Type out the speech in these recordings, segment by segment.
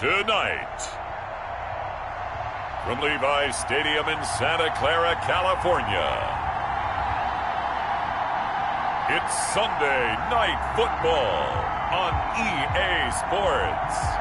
Tonight, from Levi's Stadium in Santa Clara, California, it's Sunday Night Football on EA Sports.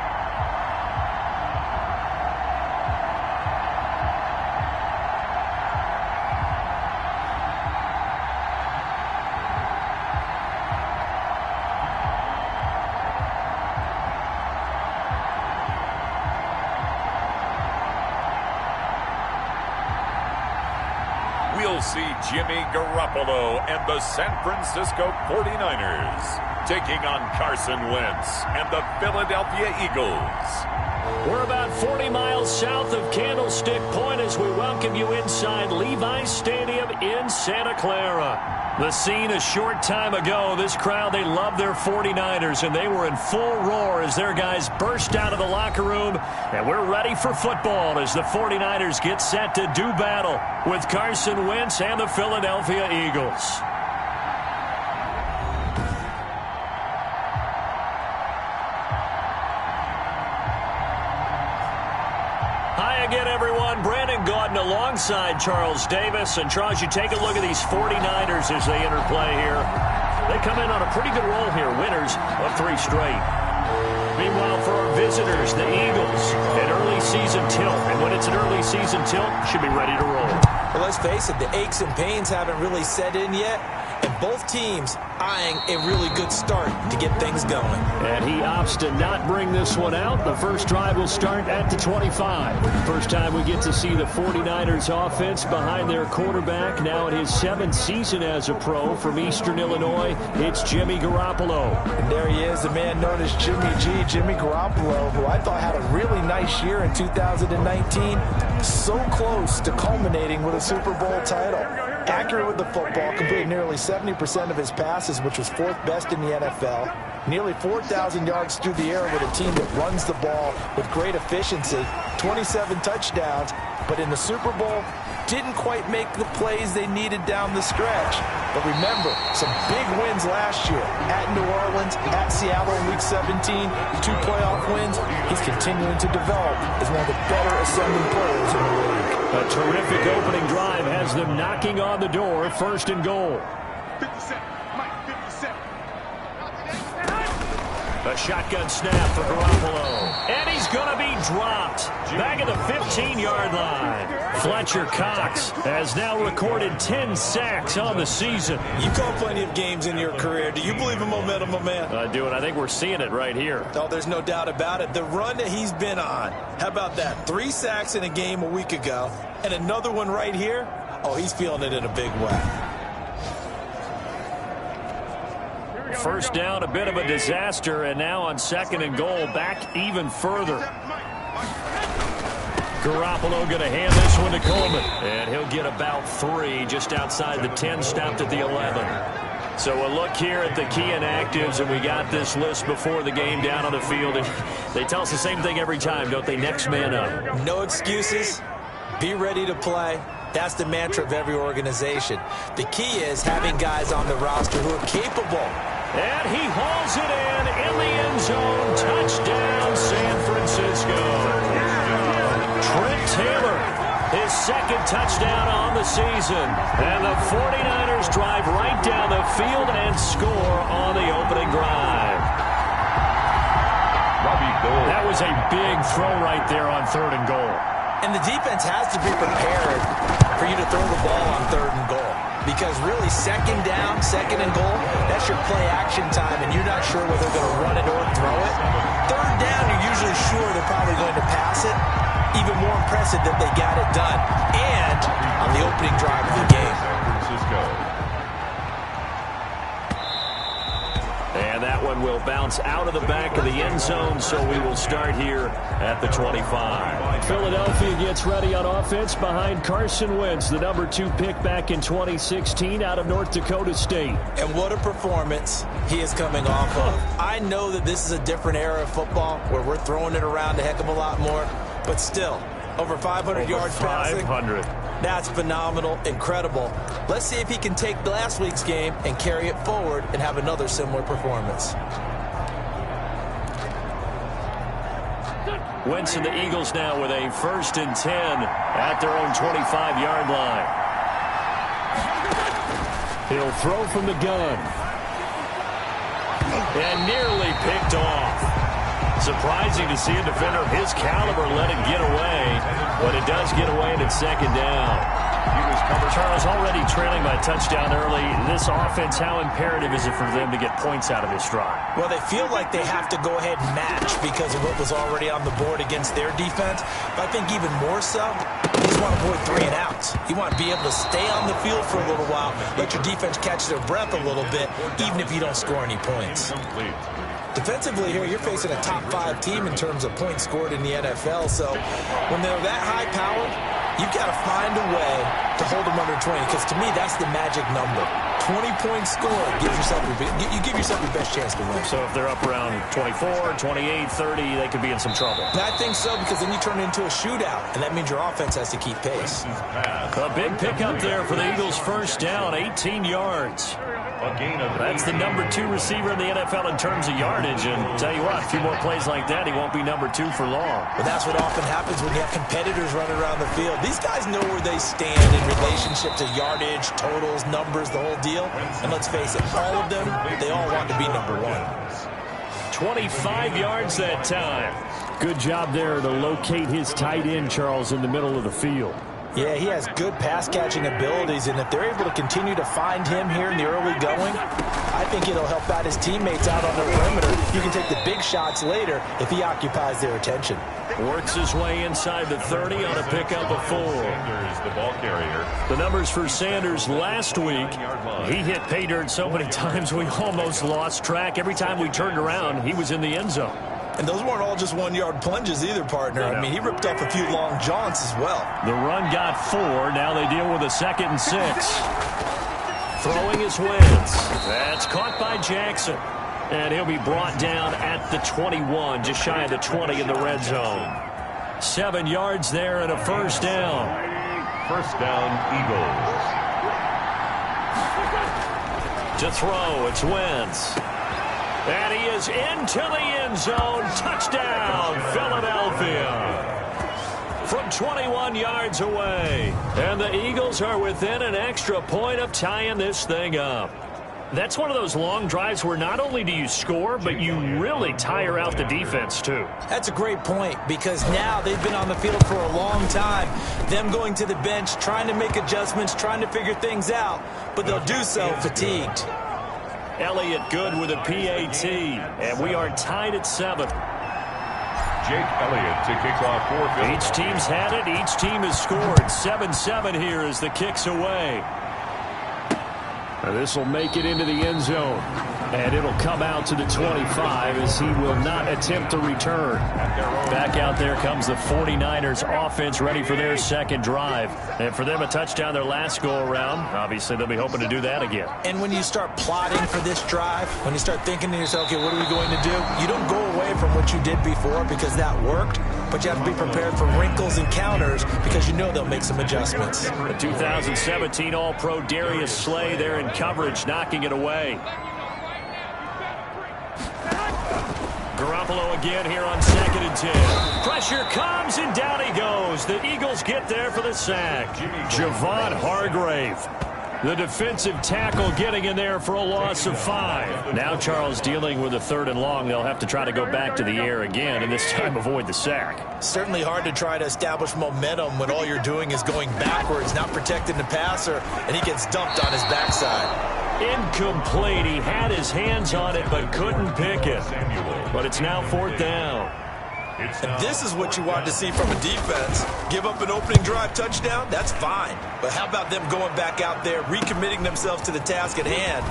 We'll see Jimmy Garoppolo and the San Francisco 49ers taking on Carson Wentz and the Philadelphia Eagles. We're about 40 miles south of Candlestick Point as we welcome you inside Levi's Stadium in Santa Clara. The scene a short time ago, this crowd, they love their 49ers, and they were in full roar as their guys burst out of the locker room. And we're ready for football as the 49ers get set to do battle with Carson Wentz and the Philadelphia Eagles. Hi again, everyone. Brandon Gaudin alongside Charles Davis. And Charles, you take a look at these 49ers as they enter play here. They come in on a pretty good roll here, winners of 3 straight. Meanwhile, for our visitors, the Eagles, an early season tilt. And when it's an early season tilt, should be ready to roll. Well, let's face it, the aches and pains haven't really set in yet. And both teams eyeing a really good start to get things going. And he opts to not bring this one out. The first drive will start at the 25. First time we get to see the 49ers offense behind their quarterback. Now in his 7th season as a pro from Eastern Illinois, it's Jimmy Garoppolo. And there he is, the man known as Jimmy G, Jimmy Garoppolo, who I thought had a really nice year in 2019. So close to culminating with a Super Bowl title. Accurate with the football, completed nearly 70% of his passes, which was 4th best in the NFL. Nearly 4,000 yards through the air with a team that runs the ball with great efficiency. 27 touchdowns, but in the Super Bowl, didn't quite make the plays they needed down the stretch. But remember, some big wins last year. At New Orleans, at Seattle in Week 17, 2 playoff wins. He's continuing to develop as one of the better ascending players in the league. A terrific opening drive has them knocking on the door, 1st and goal. 57, Mike, 57. A shotgun snap for Garoppolo. And he's going to be dropped. Back at the 15-yard line. Fletcher Cox has now recorded 10 sacks on the season. You call plenty of games in your career. Do you believe in momentum, my man? I do, and I think we're seeing it right here. Oh, there's no doubt about it. The run that he's been on. How about that? 3 sacks in a game a week ago, and another one right here. Oh, he's feeling it in a big way. First down, a bit of a disaster, and now on 2nd and goal, back even further. Garoppolo going to hand this one to Coleman, and he'll get about 3 just outside the 10, stopped at the 11. So a look here at the key inactives, and we got this list before the game down on the field. And they tell us the same thing every time, don't they? Next man up. No excuses. Be ready to play. That's the mantra of every organization. The key is having guys on the roster who are capable. And he hauls it in the end zone. Touchdown, San Francisco. Trent Taylor, his 2nd touchdown on the season. And the 49ers drive right down the field and score on the opening drive. That was a big throw right there on 3rd and goal. And the defense has to be prepared for you to throw the ball on 3rd and goal. Because really, 2nd down, 2nd and goal, that's your play action time, and you're not sure whether they're going to run it or throw it. 3rd down, you're usually sure they're probably going to pass it. Even more impressive that they got it done. And on the opening drive of the game. And that one will bounce out of the back of the end zone, so we will start here at the 25. Philadelphia gets ready on offense behind Carson Wentz, the number 2 pick back in 2016 out of North Dakota State. And what a performance he is coming off of. I know that this is a different era of football where we're throwing it around a heck of a lot more, but still, over 500 yards passing. 500. That's phenomenal, incredible. Let's see if he can take last week's game and carry it forward and have another similar performance. Wentz and the Eagles now with a 1st and 10 at their own 25-yard line. He'll throw from the gun. And nearly picked off. Surprising to see a defender of his caliber let it get away, but it does get away and it's 2nd down. Charles, already trailing by a touchdown early. This offense, how imperative is it for them to get points out of this drive? Well, they feel like they have to go ahead and match because of what was already on the board against their defense. But I think even more so, you just want to avoid 3 and outs. You want to be able to stay on the field for a little while, let your defense catch their breath a little bit, even if you don't score any points. Defensively here, you're facing a top 5 team in terms of points scored in the NFL. So when they're that high-powered, you've got to find a way to hold them under 20, because to me, that's the magic number. 20 points scored, you give yourself your best chance to win. So if they're up around 24, 28, 30, they could be in some trouble. I think so, because then you turn it into a shootout, and that means your offense has to keep pace. A big pickup there for the Eagles' 1st down, 18 yards. That's the number 2 receiver in the NFL in terms of yardage, and tell you what, a few more plays like that, he won't be number 2 for long. But that's what often happens when you have competitors running around the field. These guys know where they stand in relationship to yardage, totals, numbers, the whole deal. And let's face it, all of them, they all want to be number 1. 25 yards that time. Good job there to locate his tight end, Charles, in the middle of the field. Yeah, he has good pass-catching abilities, and if they're able to continue to find him here in the early going, I think it'll help out his teammates out on the perimeter. You can take the big shots later if he occupies their attention. Works his way inside the 30 on a pickup of 4. Sanders, the ball carrier. The numbers for Sanders last week, he hit pay dirt so many times we almost lost track. Every time we turned around, he was in the end zone. And those weren't all just 1-yard plunges either, partner. I mean, he ripped off a few long jaunts as well. The run got 4. Now they deal with a 2nd and 6. Throwing his Wentz. That's caught by Jackson. And he'll be brought down at the 21, just shy of the 20 in the red zone. 7 yards there and a 1st down. 1st down, Eagles. To throw, it's Wentz. And he is into the end zone. Touchdown, Philadelphia. From 21 yards away. And the Eagles are within an extra point of tying this thing up. That's one of those long drives where not only do you score, but you really tire out the defense, too. That's a great point, because now they've been on the field for a long time. Them going to the bench, trying to make adjustments, trying to figure things out, but they'll do so fatigued. Elliott good with a PAT, and we are tied at 7. Jake Elliott to kick off for Philadelphia. Each team's had it. Each team has scored. 7-7 here as the kick's away. And this will make it into the end zone. And it'll come out to the 25 as he will not attempt to return. Back out there comes the 49ers offense ready for their 2nd drive. And for them, a touchdown their last go-around. Obviously, they'll be hoping to do that again. And when you start plotting for this drive, when you start thinking to yourself, okay, what are we going to do? You don't go away from what you did before because that worked, but you have to be prepared for wrinkles and counters because you know they'll make some adjustments. The 2017 All-Pro Darius Slay there in coverage, knocking it away. Garoppolo again here on 2nd and 10. Pressure comes, and down he goes. The Eagles get there for the sack. Javon Hargrave, the defensive tackle, getting in there for a loss of 5. Now Charles dealing with a 3rd and long. They'll have to try to go back to the air again, and this time avoid the sack. Certainly hard to try to establish momentum when all you're doing is going backwards, not protecting the passer, and he gets dumped on his backside. Incomplete. He had his hands on it but couldn't pick it. But it's now 4th down. And this is what you want to see from a defense. Give up an opening drive touchdown, that's fine. But how about them going back out there, recommitting themselves to the task at hand,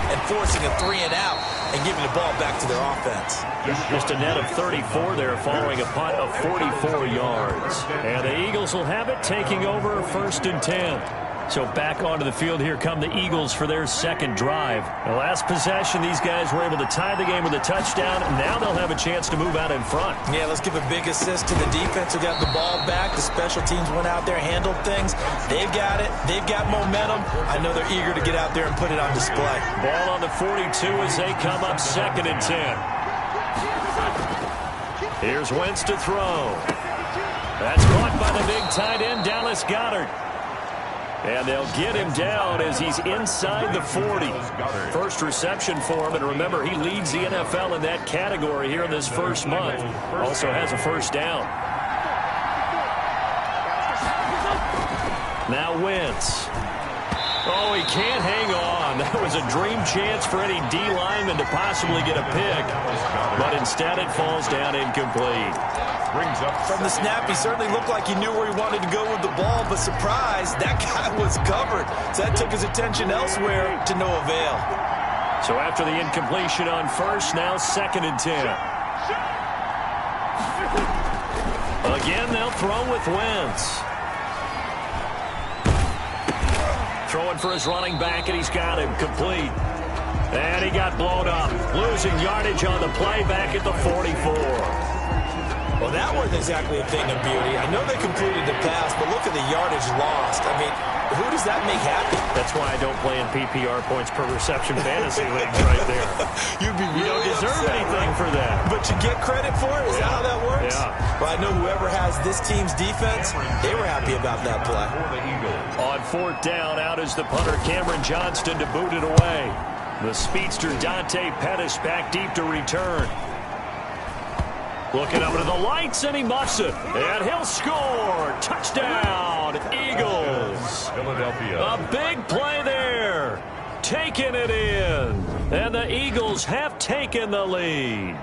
and forcing a 3 and out and giving the ball back to their offense. Just a net of 34 there following a punt of 44 yards. And the Eagles will have it, taking over 1st and 10. So back onto the field here come the Eagles for their 2nd drive. The last possession, these guys were able to tie the game with a touchdown. Now they'll have a chance to move out in front. Yeah, let's give a big assist to the defense who got the ball back. The special teams went out there, handled things. They've got it. They've got momentum. I know they're eager to get out there and put it on display. Ball on the 42 as they come up 2nd and 10. Here's Wentz to throw. That's caught by the big tight end, Dallas Goedert. And they'll get him down as he's inside the 40. First reception for him, and remember, he leads the NFL in that category here in this first month. Also has a first down. Now Wentz. Oh, he can't hang on. That was a dream chance for any D lineman to possibly get a pick, but instead it falls down incomplete. From the snap, he certainly looked like he knew where he wanted to go with the ball, but surprise, that guy was covered. So that took his attention elsewhere to no avail. So after the incompletion on first, now 2nd and 10. Again, they'll throw with Wentz. Throwing for his running back, and he's got him complete. And he got blown up, losing yardage on the play back at the 44. Well, that wasn't exactly a thing of beauty. I know they completed the pass, but look at the yardage lost. I mean, who does that make happy? That's why I don't play in PPR points per reception fantasy leagues right there. You'd be really You don't deserve upset, anything right? for that. But you get credit for it? Is that how that works? Yeah. Well, I know whoever has this team's defense, they were happy about that play. On 4th down, out is the punter, Cameron Johnston, to boot it away. The speedster, Dante Pettis, back deep to return. Looking up into the lights, and he muffs it. And he'll score. Touchdown, Eagles. Philadelphia. A big play there. Taking it in. And the Eagles have taken the lead.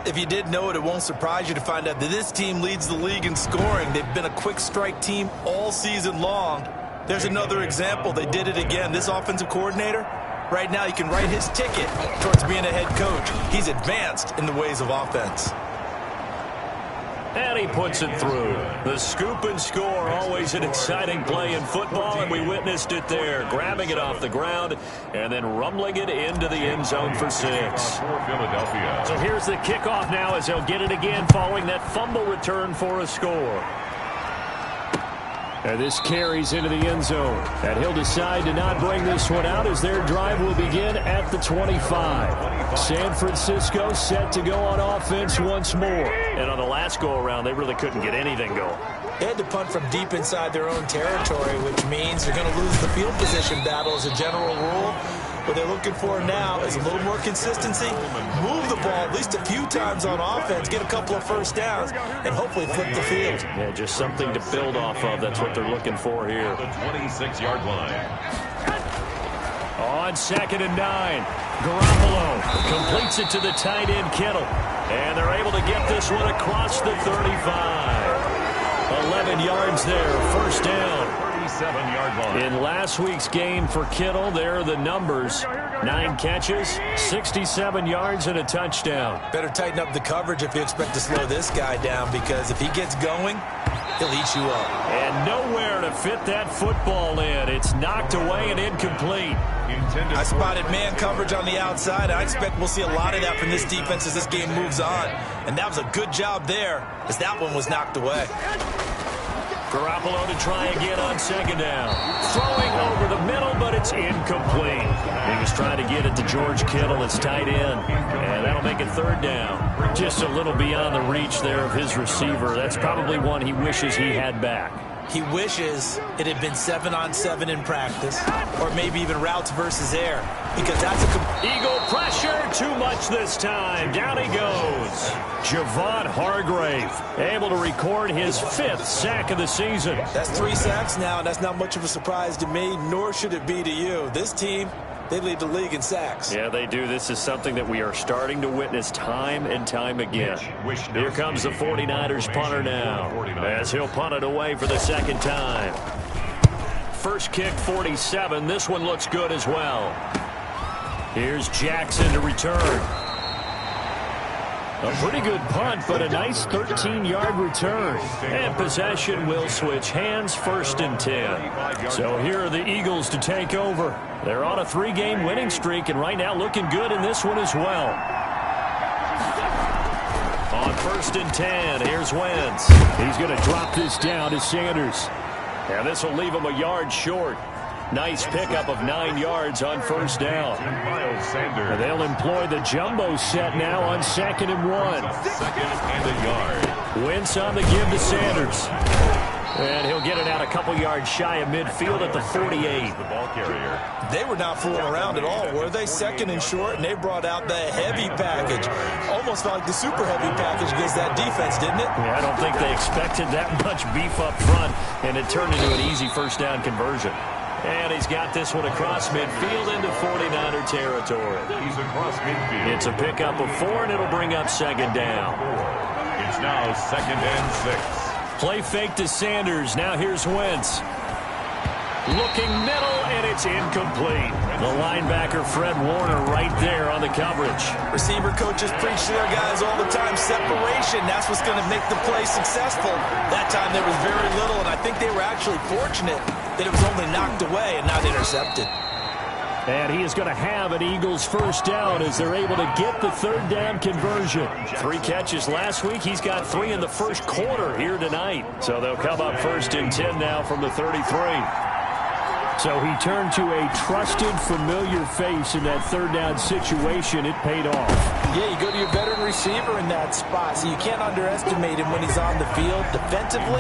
If you didn't know it, it won't surprise you to find out that this team leads the league in scoring. They've been a quick strike team all season long. There's another example. They did it again. This offensive coordinator, right now, he can write his ticket towards being a head coach. He's advanced in the ways of offense. And he puts it through. The scoop and score, always an exciting play in football, and we witnessed it there. Grabbing it off the ground and then rumbling it into the end zone for 6. So here's the kickoff now as they'll get it again following that fumble return for a score. And this carries into the end zone. And he'll decide to not bring this one out as their drive will begin at the 25. San Francisco set to go on offense once more. And on the last go-around, they really couldn't get anything going. They had to punt from deep inside their own territory, which means they're going to lose the field position battle as a general rule. What they're looking for now is a little more consistency, move the ball at least a few times on offense, get a couple of first downs, and hopefully flip the field. Yeah, just something to build off of. That's what they're looking for here. The 26-yard line. On 2nd and 9, Garoppolo completes it to the tight end, Kittle. And they're able to get this one across the 35. 11 yards there, first down. 37-yard line. In last week's game for Kittle, there are the numbers. 9 catches, 67 yards, and a touchdown. Better tighten up the coverage if you expect to slow this guy down, because if he gets going, he'll eat you up. And nowhere to fit that football in. It's knocked away and incomplete. I spotted man coverage on the outside. I expect we'll see a lot of that from this defense as this game moves on. And that was a good job there, as that one was knocked away. Garoppolo to try again on 2nd down. Throwing over the middle, but it's incomplete. He was trying to get it to George Kittle, his tight end. And that'll make it 3rd down. Just a little beyond the reach there of his receiver. That's probably one he wishes he had back. He wishes it had been 7-on-7 in practice, or maybe even routes versus air, because that's a Eagle pressure, too much this time. Down he goes. Javon Hargrave able to record his 5th sack of the season. That's 3 sacks now, and that's not much of a surprise to me, nor should it be to you. This team, they lead the league in sacks. Yeah, they do. This is something that we are starting to witness time and time again. Here comes the 49ers punter now, as he'll punt it away for the 2nd time. First kick, 47. This one looks good as well. Here's Jackson to return. A pretty good punt, but a nice 13-yard return. And possession will switch hands, 1st and 10. So here are the Eagles to take over. They're on a 3-game winning streak, and right now looking good in this one as well. On 1st and 10, here's Wentz. He's going to drop this down to Sanders. And this will leave him a yard short. Nice pickup of 9 yards on first down. And they'll employ the jumbo set now on 2nd and 1. 2nd and a yard. Wentz on the give to Sanders. And he'll get it out a couple yards shy of midfield at the 48. The ball carrier. They were not fooling around at all, were they? 2nd and short, and they brought out the heavy package. Almost felt like the super heavy package against that defense, didn't it? Yeah, I don't think they expected that much beef up front, and it turned into an easy first down conversion. And he's got this one across midfield into 49er territory. He's across midfield. It's a pickup of 4, and it'll bring up 2nd down. It's now 2nd and 6. Play fake to Sanders. Now here's Wentz. Looking middle, and it's incomplete. The linebacker, Fred Warner, right there on the coverage. Receiver coaches preach to their guys all the time. Separation, that's what's going to make the play successful. That time there was very little, and I think they were actually fortunate that it was only knocked away and not intercepted. And he is going to have an Eagles first down as they're able to get the 3rd down conversion. 3 catches last week. He's got 3 in the first quarter here tonight. So they'll come up 1st and 10 now from the 33. So he turned to a trusted, familiar face in that 3rd down situation. It paid off. Yeah, you go to your veteran receiver in that spot, so you can't underestimate him when he's on the field defensively.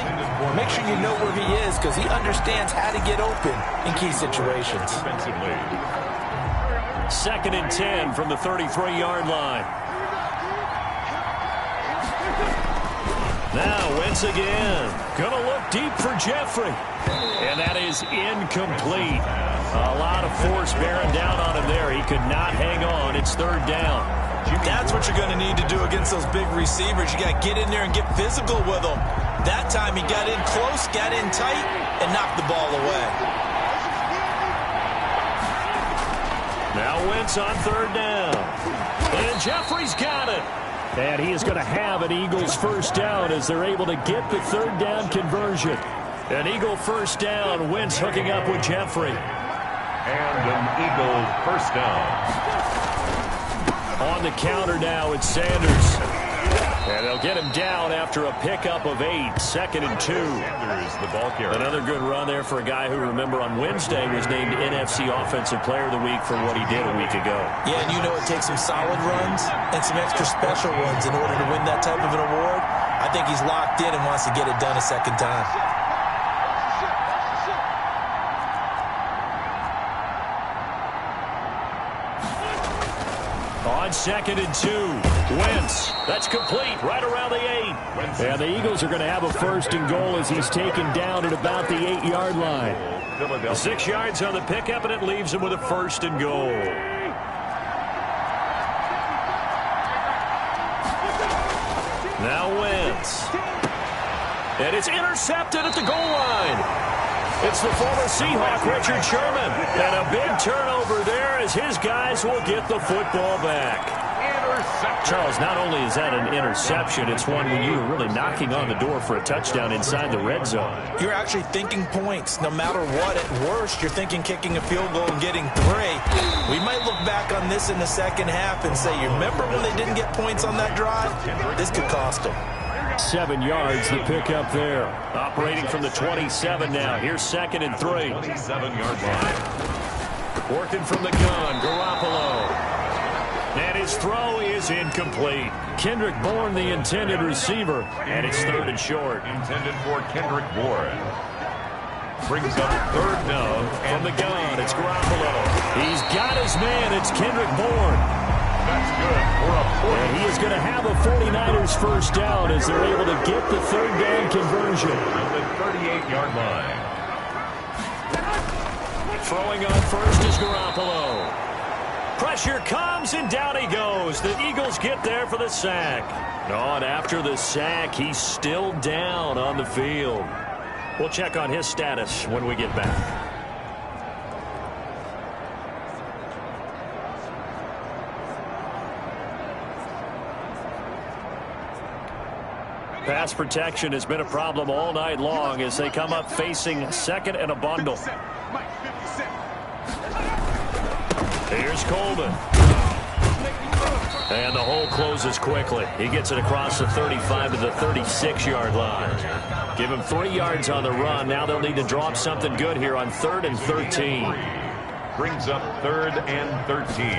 Make sure you know where he is because he understands how to get open in key situations. Defensively. 2nd and 10 from the 33-yard line. Now Wentz again. Gonna look deep for Jeffrey. And that is incomplete. A lot of force bearing down on him there. He could not hang on. It's 3rd down. That's what you're going to need to do against those big receivers. You got to get in there and get physical with them. That time he got in close, got in tight, and knocked the ball away. Now Wentz on 3rd down. And Jeffrey's got it. And he is going to have an Eagles first down as they're able to get the 3rd down conversion. An Eagle first down. Wentz hooking up with Jeffrey. And an Eagle first down. On the counter now, it's Sanders. And they'll get him down after a pickup of 8. 2nd and 2. Sanders, the ball carrier. Another good run there for a guy who, remember, on Wednesday was named NFC Offensive Player of the Week for what he did a week ago. Yeah, and you know it takes some solid runs and some extra special ones in order to win that type of an award. I think he's locked in and wants to get it done a second time. On 2nd and 2, Wentz. That's complete right around the 8. And the Eagles are going to have a 1st and goal as he's taken down at about the 8-yard line. 6 yards on the pickup, and it leaves him with a 1st and goal. Now Wentz. And it's intercepted at the goal line. It's the former Seahawk, Richard Sherman. And a big turnover there as his guys will get the football back. Charles, not only is that an interception, it's one where you are really knocking on the door for a touchdown inside the red zone. You're actually thinking points. No matter what, at worst, you're thinking kicking a field goal and getting 3. We might look back on this in the second half and say, you remember when they didn't get points on that drive? This could cost them. 7 yards, the pickup there. Operating from the 27 now. Here's 2nd and 3. 27-yard line. Working from the gun, Garoppolo. And his throw is incomplete. Kendrick Bourne, the intended receiver. And it's 3rd and short. Intended for Kendrick Bourne. Brings up 3rd down. From the gun, it's Garoppolo. He's got his man. It's Kendrick Bourne. That's good for a 40. And he is going to have a 49ers first down as they're able to get the 3rd down conversion. On the 38-yard line. Throwing on first is Garoppolo. Pressure comes, and down he goes. The Eagles get there for the sack. On after the sack, he's still down on the field. We'll check on his status when we get back. Pass protection has been a problem all night long as they come up facing 2nd and a bundle. Here's Coleman. And the hole closes quickly. He gets it across the 35 to the 36-yard line. Give him 3 yards on the run. Now they'll need to draw up something good here on 3rd and 13. Brings up 3rd and 13.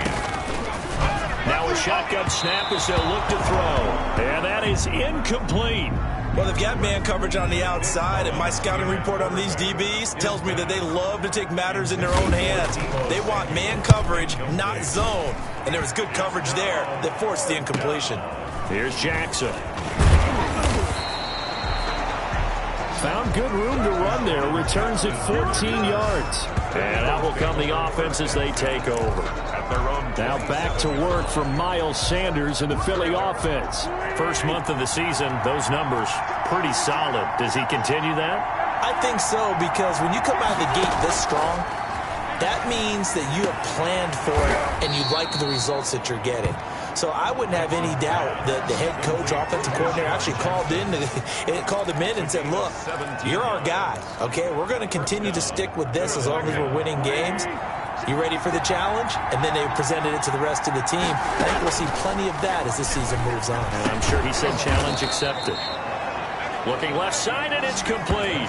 Now a shotgun snap as they'll look to throw. And that is incomplete. Well, they've got man coverage on the outside, and my scouting report on these DBs tells me that they love to take matters in their own hands. They want man coverage, not zone. And there was good coverage there that forced the incompletion. Here's Jackson. Found good room to run there. Returns it 14 yards. And out will come the offense as they take over. Now back to work for Miles Sanders and the Philly offense. First month of the season, those numbers pretty solid. Does he continue that? I think so, because when you come out of the gate this strong, that means that you have planned for it and you like the results that you're getting. So I wouldn't have any doubt that the head coach, offensive coordinator, actually called him in and said, look, you're our guy, okay? We're going to continue to stick with this as long as we're winning games. You ready for the challenge? And then they presented it to the rest of the team. I think we'll see plenty of that as this season moves on. And I'm sure he said challenge accepted. Looking left side, and it's complete.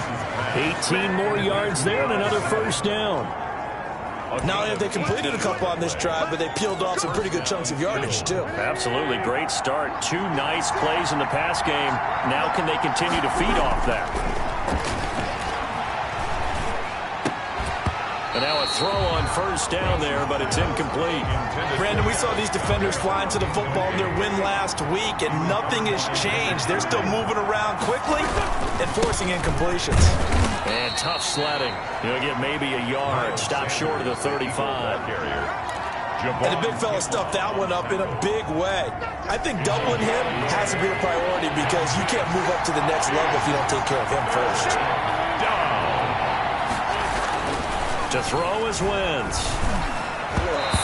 18 more yards there and another first down. Not only have they completed a couple on this drive, but they peeled off some pretty good chunks of yardage, too. Absolutely. Great start. 2 nice plays in the pass game. Now can they continue to feed off that? And now a throw on first down there, but it's incomplete. Brandon, we saw these defenders flying to the football in their win last week, and nothing has changed. They're still moving around quickly and forcing incompletions. And tough sledding. You'll get maybe a yard. Stop short of the 35. And the big fella stuffed that one up in a big way. I think doubling him has to be a priority because you can't move up to the next level if you don't take care of him first. To throw is Wentz.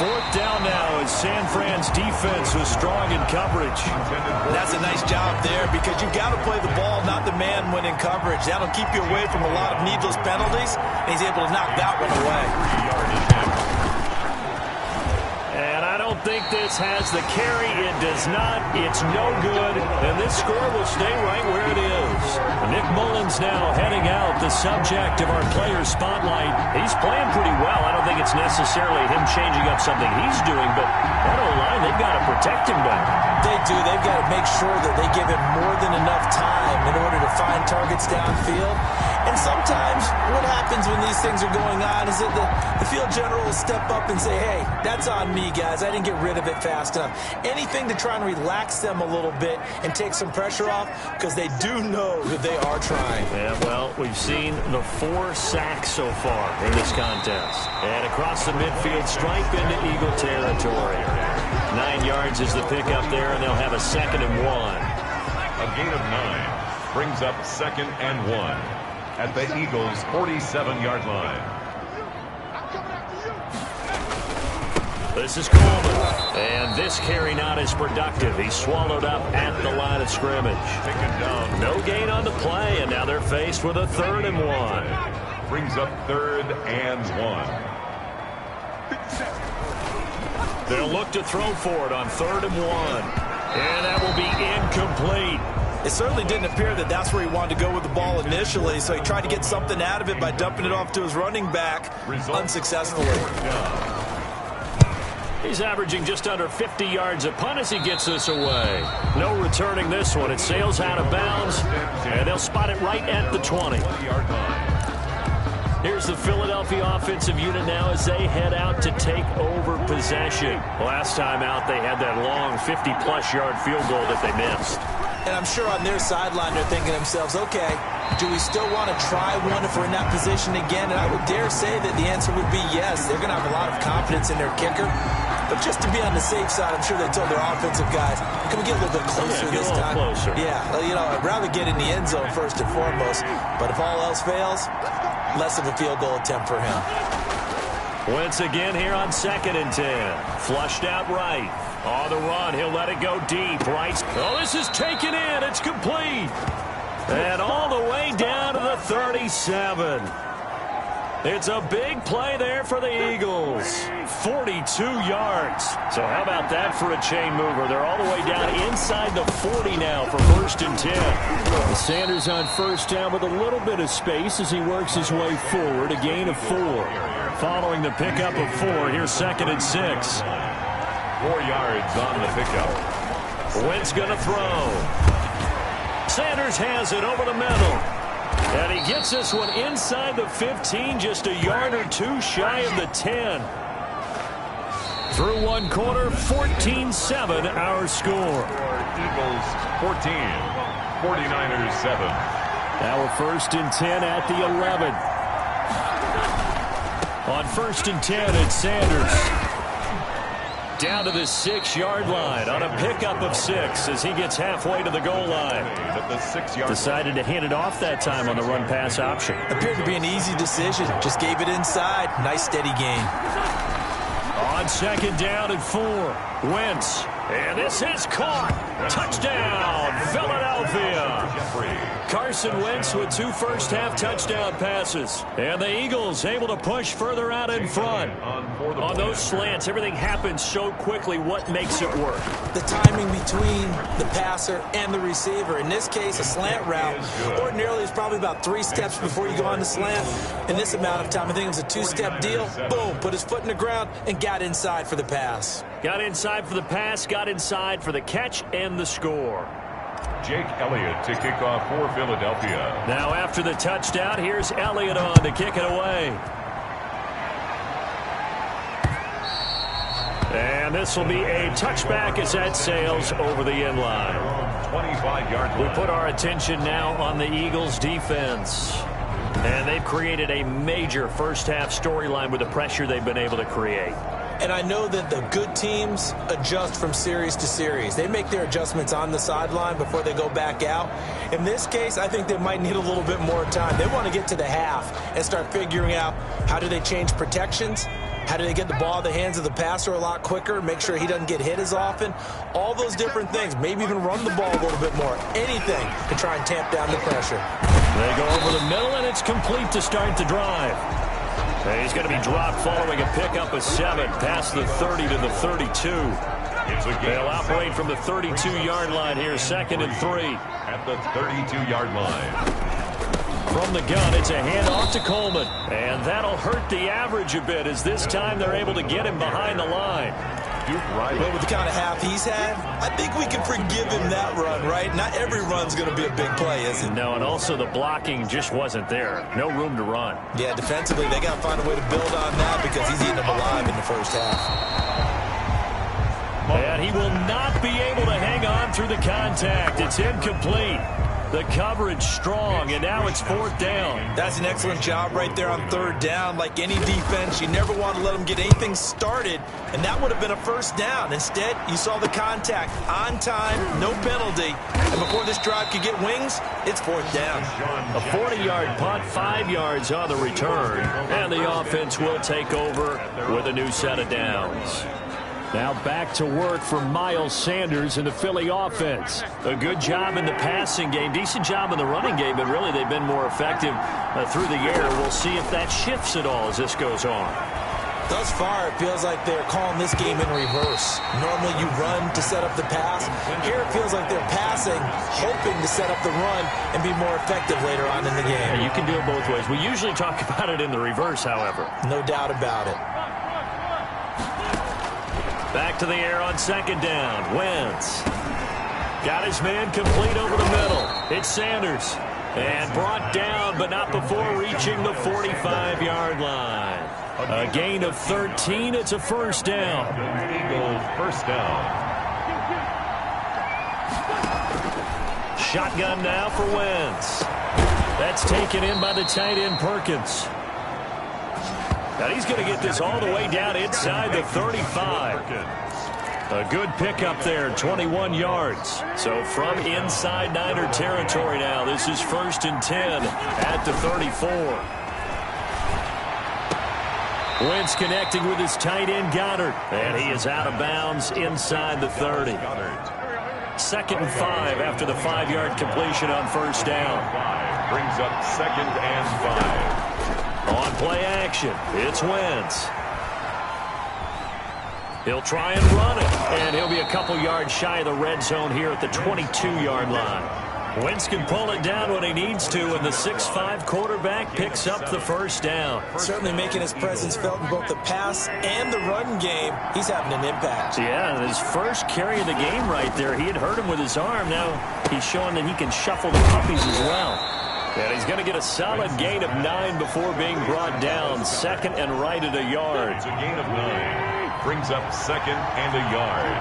4th down now as San Fran's defense was strong in coverage. That's a nice job there because you've got to play the ball, not the man when in coverage. That'll keep you away from a lot of needless penalties, and he's able to knock that one away. And I don't think this has the carry. It does not. It's no good. And this score will stay right where it is. Nick Mullins now heading out, the subject of our player spotlight. He's playing pretty well. I don't think it's necessarily him changing up something he's doing, but that O-line, they've got to protect him better. They do. They've got to make sure that they give him more than enough time in order to find targets downfield. And sometimes what happens when these things are going on is that the field general will step up and say, hey, that's on me, guys. I didn't get rid of it fast enough. Anything to try and relax them a little bit and take some pressure off because they do know that they are trying. Yeah, well, we've seen the 4 sacks so far in this contest. And across the midfield stripe into Eagle territory. 9 yards is the pickup there, and they'll have a 2nd and 1. A gain of 9 brings up 2nd and 1 at the Eagles' 47-yard line. This is Coleman. And this carry not as productive. He's swallowed up at the line of scrimmage. Taken down. No gain on the play, and now they're faced with a 3rd and 1. Brings up 3rd and 1. They'll look to throw for it on 3rd and 1. And that will be incomplete. It certainly didn't appear that that's where he wanted to go with the ball initially, so he tried to get something out of it by dumping it off to his running back unsuccessfully. He's averaging just under 50 yards a punt as he gets this away. No returning this one. It sails out of bounds, and they'll spot it right at the 20. Here's the Philadelphia offensive unit now as they head out to take over possession. Last time out, they had that long 50-plus yard field goal that they missed. And I'm sure on their sideline they're thinking to themselves, okay, do we still want to try one if we're in that position again? And I would dare say that the answer would be yes. They're going to have a lot of confidence in their kicker. But just to be on the safe side, I'm sure they told their offensive guys, can we get a little bit closer this time? Closer. Yeah, you know, I'd rather get in the end zone first and foremost. But if all else fails, less of a field goal attempt for him. Wentz again here on 2nd and 10. Flushed out right. On the run, he'll let it go deep. Right. Oh, this is taken in. It's complete. And all the way down to the 37. It's a big play there for the Eagles. 42 yards. So how about that for a chain mover? They're all the way down inside the 40 now for 1st and 10. Sanders on first down with a little bit of space as he works his way forward. A gain of 4. Following the pickup of 4, here's 2nd and 6. 4 yards on the pickup. Wentz going to throw. Sanders has it over the middle. And he gets this one inside the 15, just a yard or 2 shy of the 10. Through one quarter, 14-7 our score. Eagles 14, 49ers 7. Now we're 1st and 10 at the 11. On 1st and 10, it's Sanders. Down to the 6-yard line on a pickup of 6 as he gets halfway to the goal line. Decided to hand it off that time on the run-pass option. Appeared to be an easy decision. Just gave it inside. Nice steady gain. On 2nd down and 4, Wentz. And this is caught. Touchdown, Philadelphia. Carson Wentz with 2 first-half touchdown passes. And the Eagles able to push further out in front. On those slants, everything happens so quickly. What makes it work? The timing between the passer and the receiver. In this case, a slant route ordinarily is probably about 3 steps before you go on the slant. In this amount of time, I think it was a 2-step deal. Boom, put his foot in the ground and got inside for the pass. Got inside for the pass, got inside for the catch and the score. Jake Elliott to kick off for Philadelphia. Now after the touchdown, here's Elliott on to kick it away. And this will be a touchback as that sails over the end line. 25-yard line. We put our attention now on the Eagles defense. And they've created a major first-half storyline with the pressure they've been able to create. And I know that the good teams adjust from series to series. They make their adjustments on the sideline before they go back out. In this case, I think they might need a little bit more time. They want to get to the half and start figuring out how do they change protections, how do they get the ball in the hands of the passer a lot quicker, make sure he doesn't get hit as often, all those different things. Maybe even run the ball a little bit more. Anything to try and tamp down the pressure. They go over the middle, and it's complete to start the drive. He's going to be dropped following a pickup of 7 past the 30 to the 32. They'll operate from the 32-yard line here, 2nd and 3. At the 32-yard line. From the gun, it's a handoff to Coleman. And that'll hurt the average a bit as this time they're able to get him behind the line. But with the kind of half he's had, I think we can forgive him that run, right? Not every run's going to be a big play, is it? No, and also the blocking just wasn't there. No room to run. Yeah, defensively, they got to find a way to build on that because he's eating them alive in the first half. And he will not be able to hang on through the contact. It's incomplete. The coverage strong, and now it's 4th down. That's an excellent job right there on 3rd down. Like any defense, you never want to let them get anything started, and that would have been a 1st down. Instead, you saw the contact on time, no penalty, and before this drive could get wings, it's 4th down. A 40-yard punt, 5 yards on the return, and the offense will take over with a new set of downs. Now back to work for Miles Sanders and the Philly offense. A good job in the passing game, decent job in the running game, but really they've been more effective through the air. We'll see if that shifts at all as this goes on. Thus far, it feels like they're calling this game in reverse. Normally you run to set up the pass. Here it feels like they're passing, hoping to set up the run and be more effective later on in the game. Yeah, you can do it both ways. We usually talk about it in the reverse, however. No doubt about it. Back to the air on 2nd down. Wentz. Got his man complete over the middle. It's Sanders. And brought down, but not before reaching the 45-yard line. A gain of 13. It's a 1st down. Eagles 1st down. Shotgun now for Wentz. That's taken in by the tight end Perkins. Now he's going to get this all the way down inside the 35. A good pickup there, 21 yards. So from inside Niner territory now, this is 1st and 10 at the 34. Wentz connecting with his tight end Goddard. And he is out of bounds inside the 30. 2nd and 5 after the 5-yard completion on 1st down. Brings up 2nd and 5. On play action, it's Wentz. He'll try and run it, and he'll be a couple yards shy of the red zone here at the 22-yard line. Wentz can pull it down when he needs to, and the 6'5" quarterback picks up the first down. Certainly making his presence felt in both the pass and the run game. He's having an impact. Yeah, his first carry of the game right there. He had hurt him with his arm. Now he's showing that he can shuffle the puppies as well. And he's going to get a solid gain of 9 before being brought down. Second and right at a yard. It's a gain of 9. Brings up second and a yard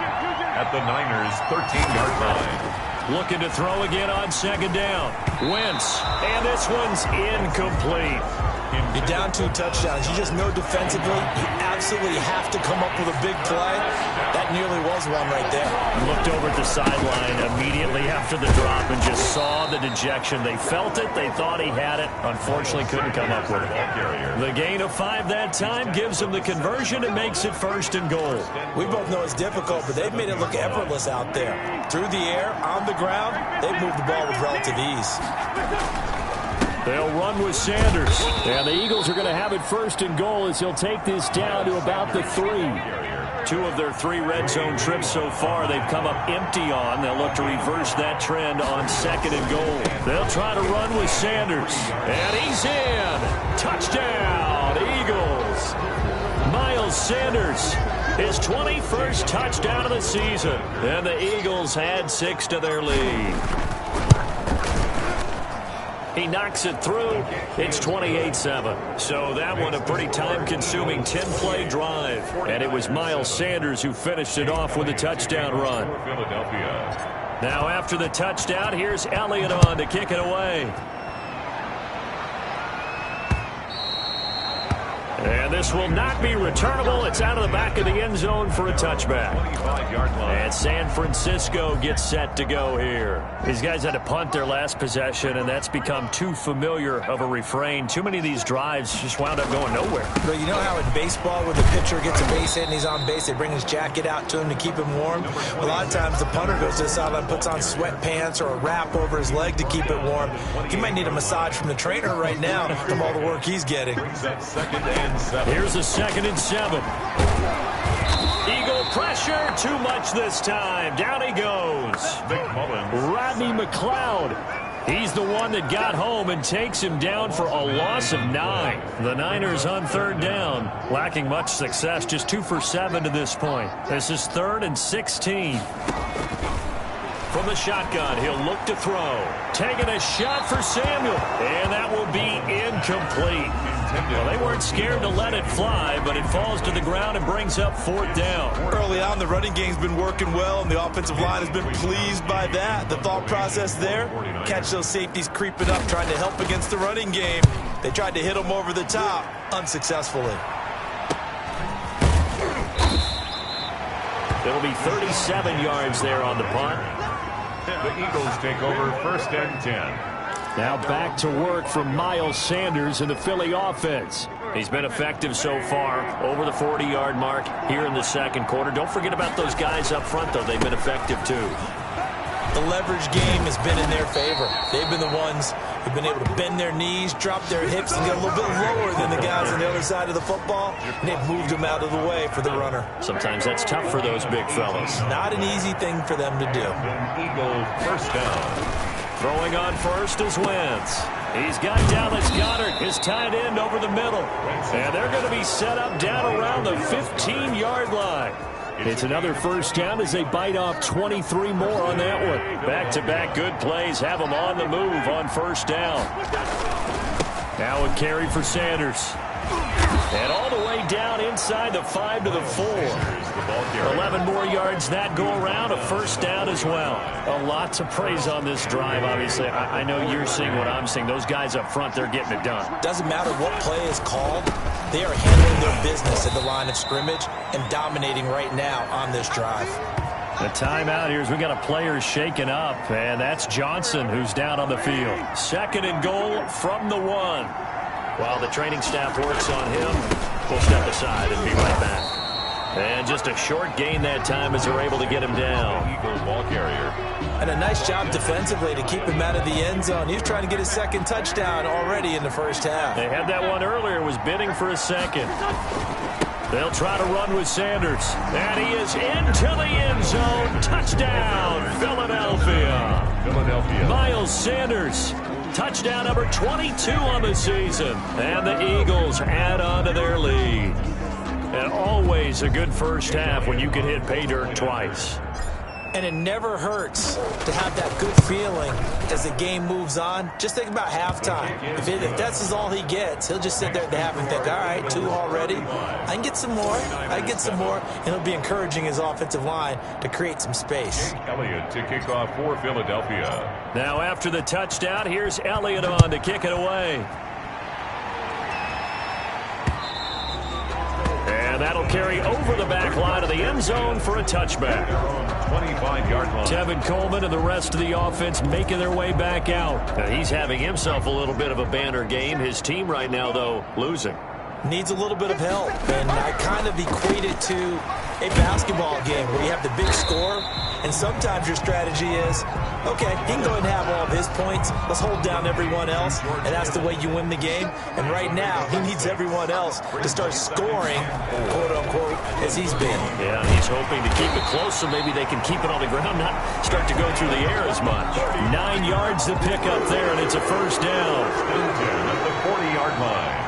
at the Niners' 13-yard line. Looking to throw again on second down. Wentz, and this one's incomplete. You're down 2 touchdowns. You just know defensively you absolutely have to come up with a big play. That nearly was one right there. Looked over at the sideline immediately after the drop and just saw the dejection. They felt it. They thought he had it. Unfortunately, couldn't come up with it. The gain of 5 that time gives him the conversion and makes it first and goal. We both know it's difficult, but they've made it look effortless out there. Through the air, on the ground, they've moved the ball with relative ease. They'll run with Sanders. And the Eagles are going to have it first and goal as he'll take this down to about the 3. 2 of their 3 red zone trips so far they've come up empty on. They'll look to reverse that trend on second and goal. They'll try to run with Sanders. And he's in. Touchdown, Eagles. Miles Sanders, his 21st touchdown of the season. And the Eagles add 6 to their lead. He knocks it through. It's 28-7. So that one a pretty time-consuming 10-play drive. And it was Miles Sanders who finished it off with a touchdown run. Now after the touchdown, here's Elliott on to kick it away. And this will not be returnable. It's out of the back of the end zone for a touchback. And San Francisco gets set to go here. These guys had to punt their last possession, and that's become too familiar of a refrain. Too many of these drives just wound up going nowhere. But you know how in baseball, when the pitcher gets a base hit and he's on base, they bring his jacket out to him to keep him warm? A lot of times the punter goes to the sideline, puts on sweatpants or a wrap over his leg to keep it warm. He might need a massage from the trainer right now from all the work he's getting. Here's a 2nd and 7. Eagle pressure, too much this time. Down he goes. Rodney McLeod. He's the one that got home and takes him down for a loss of 9. The Niners on 3rd down, lacking much success, just 2 for 7 to this point. This is 3rd and 16. From the shotgun, he'll look to throw. Taking a shot for Samuel, and that will be incomplete. Well, they weren't scared to let it fly, but it falls to the ground and brings up 4th down. Early on, the running game's been working well, and the offensive line has been pleased by that. The thought process there, catch those safeties creeping up, trying to help against the running game. They tried to hit them over the top, unsuccessfully. It'll be 37 yards there on the punt. The Eagles take over 1st and 10. Now back to work from Miles Sanders in the Philly offense. He's been effective so far, over the 40-yard mark here in the 2nd quarter. Don't forget about those guys up front, though. They've been effective, too. The leverage game has been in their favor. They've been the ones who've been able to bend their knees, drop their hips, and get a little bit lower than the guys on the other side of the football, and they've moved them out of the way for the runner. Sometimes that's tough for those big fellas. Not an easy thing for them to do. Eagle 1st down. Throwing on first is Wentz. He's got Dallas Goedert, his tight end, over the middle. And they're going to be set up down around the 15-yard line. It's another 1st down as they bite off 23 more on that one. Back-to-back good plays have them on the move on 1st down. Now a carry for Sanders. And all the way down inside the 5 to the 4. 11 more yards that go around, a 1st down as well. A lot to praise on this drive, obviously. I know you're seeing what I'm seeing. Those guys up front, they're getting it done. Doesn't matter what play is called. They are handling their business at the line of scrimmage and dominating right now on this drive. The timeout here is we got a player shaken up, and that's Johnson who's down on the field. 2nd and goal from the 1. While the training staff works on him, we'll step aside and be right back. And just a short gain that time as they're able to get him down. Eagles ball carrier. And a nice job defensively to keep him out of the end zone. He was trying to get his second touchdown already in the first half. They had that one earlier, was bidding for a second. They'll try to run with Sanders. And he is into the end zone. Touchdown, Philadelphia. Philadelphia. Miles Sanders. Touchdown number 22 on the season. And the Eagles add on to their lead. And always a good first half when you can hit pay dirt twice. And it never hurts to have that good feeling as the game moves on. Just think about halftime. If that's all he gets, he'll just sit there at the half and think, all right, 2 already. I can get some more. I can get some more. And he'll be encouraging his offensive line to create some space. Elliott to kick off for Philadelphia. Now after the touchdown, here's Elliott on to kick it away. And that'll carry over the back line of the end zone for a touchback. 25-yard line. Tevin Coleman and the rest of the offense making their way back out. Now he's having himself a little bit of a banner game. His team right now, though, losing. Needs a little bit of help. And I kind of equate it to a basketball game where you have the big score, and sometimes your strategy is, okay, he can go ahead and have all of his points. Let's hold down everyone else, and that's the way you win the game. And right now, he needs everyone else to start scoring, quote-unquote, as he's been. Yeah, he's hoping to keep it close so maybe they can keep it on the ground, not start to go through the air as much. 9 yards to pick up there, and it's a first down. At the 40-yard line.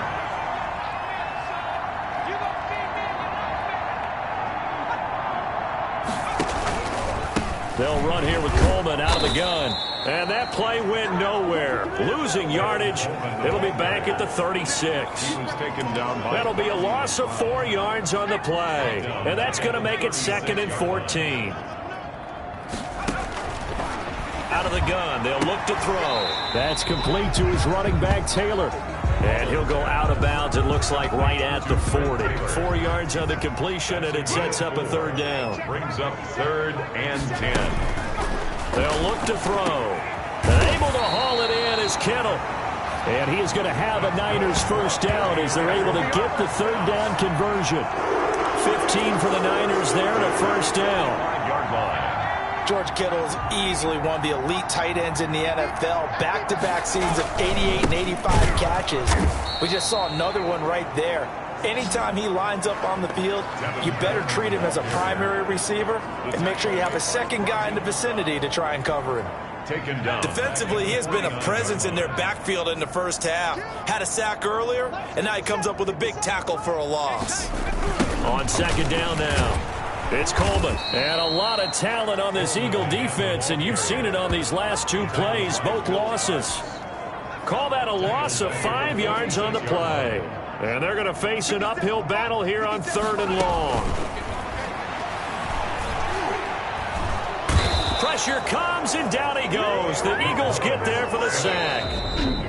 They'll run here with Coleman out of the gun. And that play went nowhere. Losing yardage. It'll be back at the 36. He was taken down by... That'll be a loss of 4 yards on the play. And that's going to make it 2nd and 14. Out of the gun. They'll look to throw. That's complete to his running back, Taylor. And he'll go out of bounds, it looks like, right at the 40. 4 yards on the completion, and it sets up a third down. Brings up 3rd and 10. They'll look to throw. And able to haul it in is Kittle. And he is going to have a Niners first down as they're able to get the third down conversion. 15 for the Niners there and a first down. 5-yard line. George Kittle is easily one of the elite tight ends in the NFL. Back-to-back seasons of 88 and 85 catches. We just saw another one right there. Anytime he lines up on the field, you better treat him as a primary receiver and make sure you have a second guy in the vicinity to try and cover him. Taken down. Defensively, he has been a presence in their backfield in the first half. Had a sack earlier, and now he comes up with a big tackle for a loss. On second down now. It's Coleman. And a lot of talent on this Eagle defense, and you've seen it on these last 2 plays, both losses. Call that a loss of 5 yards on the play. And they're going to face an uphill battle here on 3rd and long. Pressure comes, and down he goes. The Eagles get there for the sack.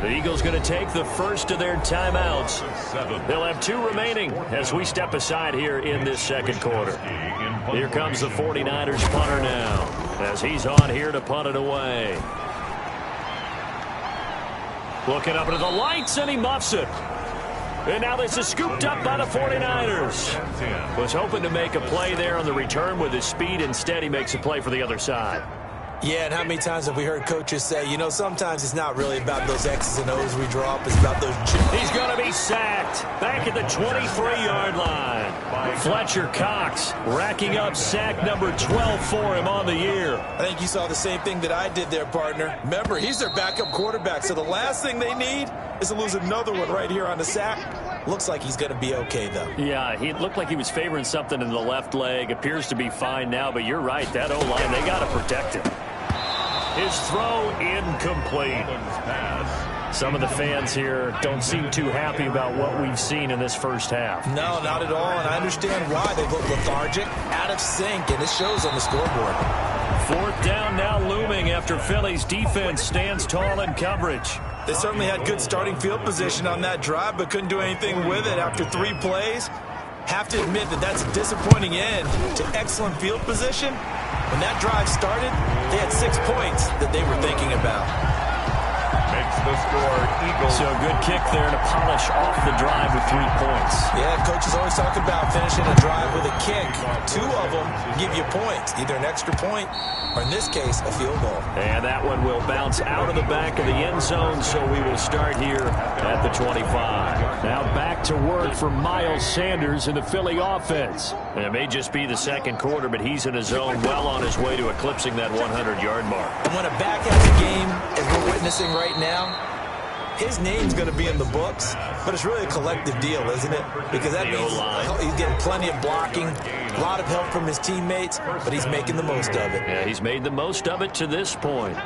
The Eagles going to take the first of their timeouts. They'll have 2 remaining as we step aside here in this second quarter. Here comes the 49ers punter now as he's on here to punt it away. Looking up into the lights, and he muffs it. And now this is scooped up by the 49ers. Was hoping to make a play there on the return with his speed. Instead, he makes a play for the other side. Yeah, and how many times have we heard coaches say, you know, sometimes it's not really about those X's and O's we draw up. It's about those G's. He's going to be sacked back at the 23-yard line. Fletcher Cox racking up sack number 12 for him on the year. I think you saw the same thing that I did there, partner. Remember, he's their backup quarterback, so the last thing they need is to lose another one right here on the sack. Looks like he's going to be okay, though. Yeah, he looked like he was favoring something in the left leg. Appears to be fine now, but you're right. That O-line, they got to protect him. His throw incomplete. Some of the fans here don't seem too happy about what we've seen in this first half. No, not at all, and I understand why. They look lethargic, out of sync, and it shows on the scoreboard. 4th down now looming after Philly's defense stands tall in coverage. They certainly had good starting field position on that drive, but couldn't do anything with it after 3 plays. Have to admit that that's a disappointing end to excellent field position. When that drive started, they had 6 points that they were thinking about. Makes The score, Eagles. So good kick there to polish off the drive with 3 points. Yeah, coaches always talk about finishing a drive with a kick. 2 of them give you points, either an extra point or, in this case, a field goal. And that one will bounce out of the back of the end zone, so we will start here at the 25. Now back to work for Miles Sanders in the Philly offense. And it may just be the second quarter, but he's in his zone, well on his way to eclipsing that 100-yard mark. And when a back has a game, as we're witnessing right now, his name's going to be in the books, but it's really a collective deal, isn't it? Because that means he's getting plenty of blocking, a lot of help from his teammates, but he's making the most of it. Yeah, he's made the most of it to this point.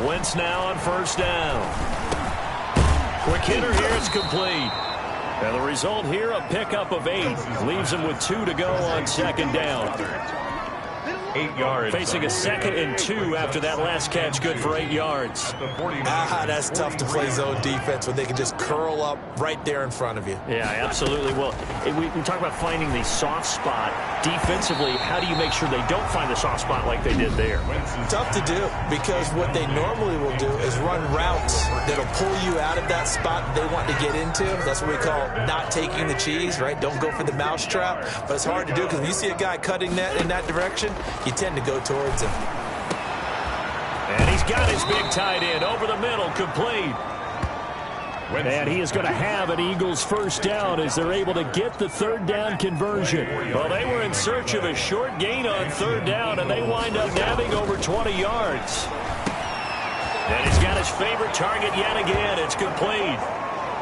Wentz now on first down. Quick hitter here, it's complete. And the result here, a pickup of 8. Leaves him with 2 to go on second down. 8 yards. Facing a 2nd and 2 after that last catch, good for 8 yards. That's tough to play zone defense when they can just curl up right there in front of you. Yeah, absolutely. Well, we talk about finding the soft spot. Defensively, how do you make sure they don't find the soft spot like they did there? Tough to do, because what they normally will do is run routes that'll pull you out of that spot they want to get into. That's what we call not taking the cheese, right? Don't go for the mousetrap. But it's hard to do, because when you see a guy cutting that in that direction, you tend to go towards him. And he's got his big tight end over the middle, complete. And he is going to have an Eagles first down as they're able to get the third down conversion. Well, they were in search of a short gain on third down, and they wind up nabbing over 20 yards. And he's got his favorite target yet again. It's complete.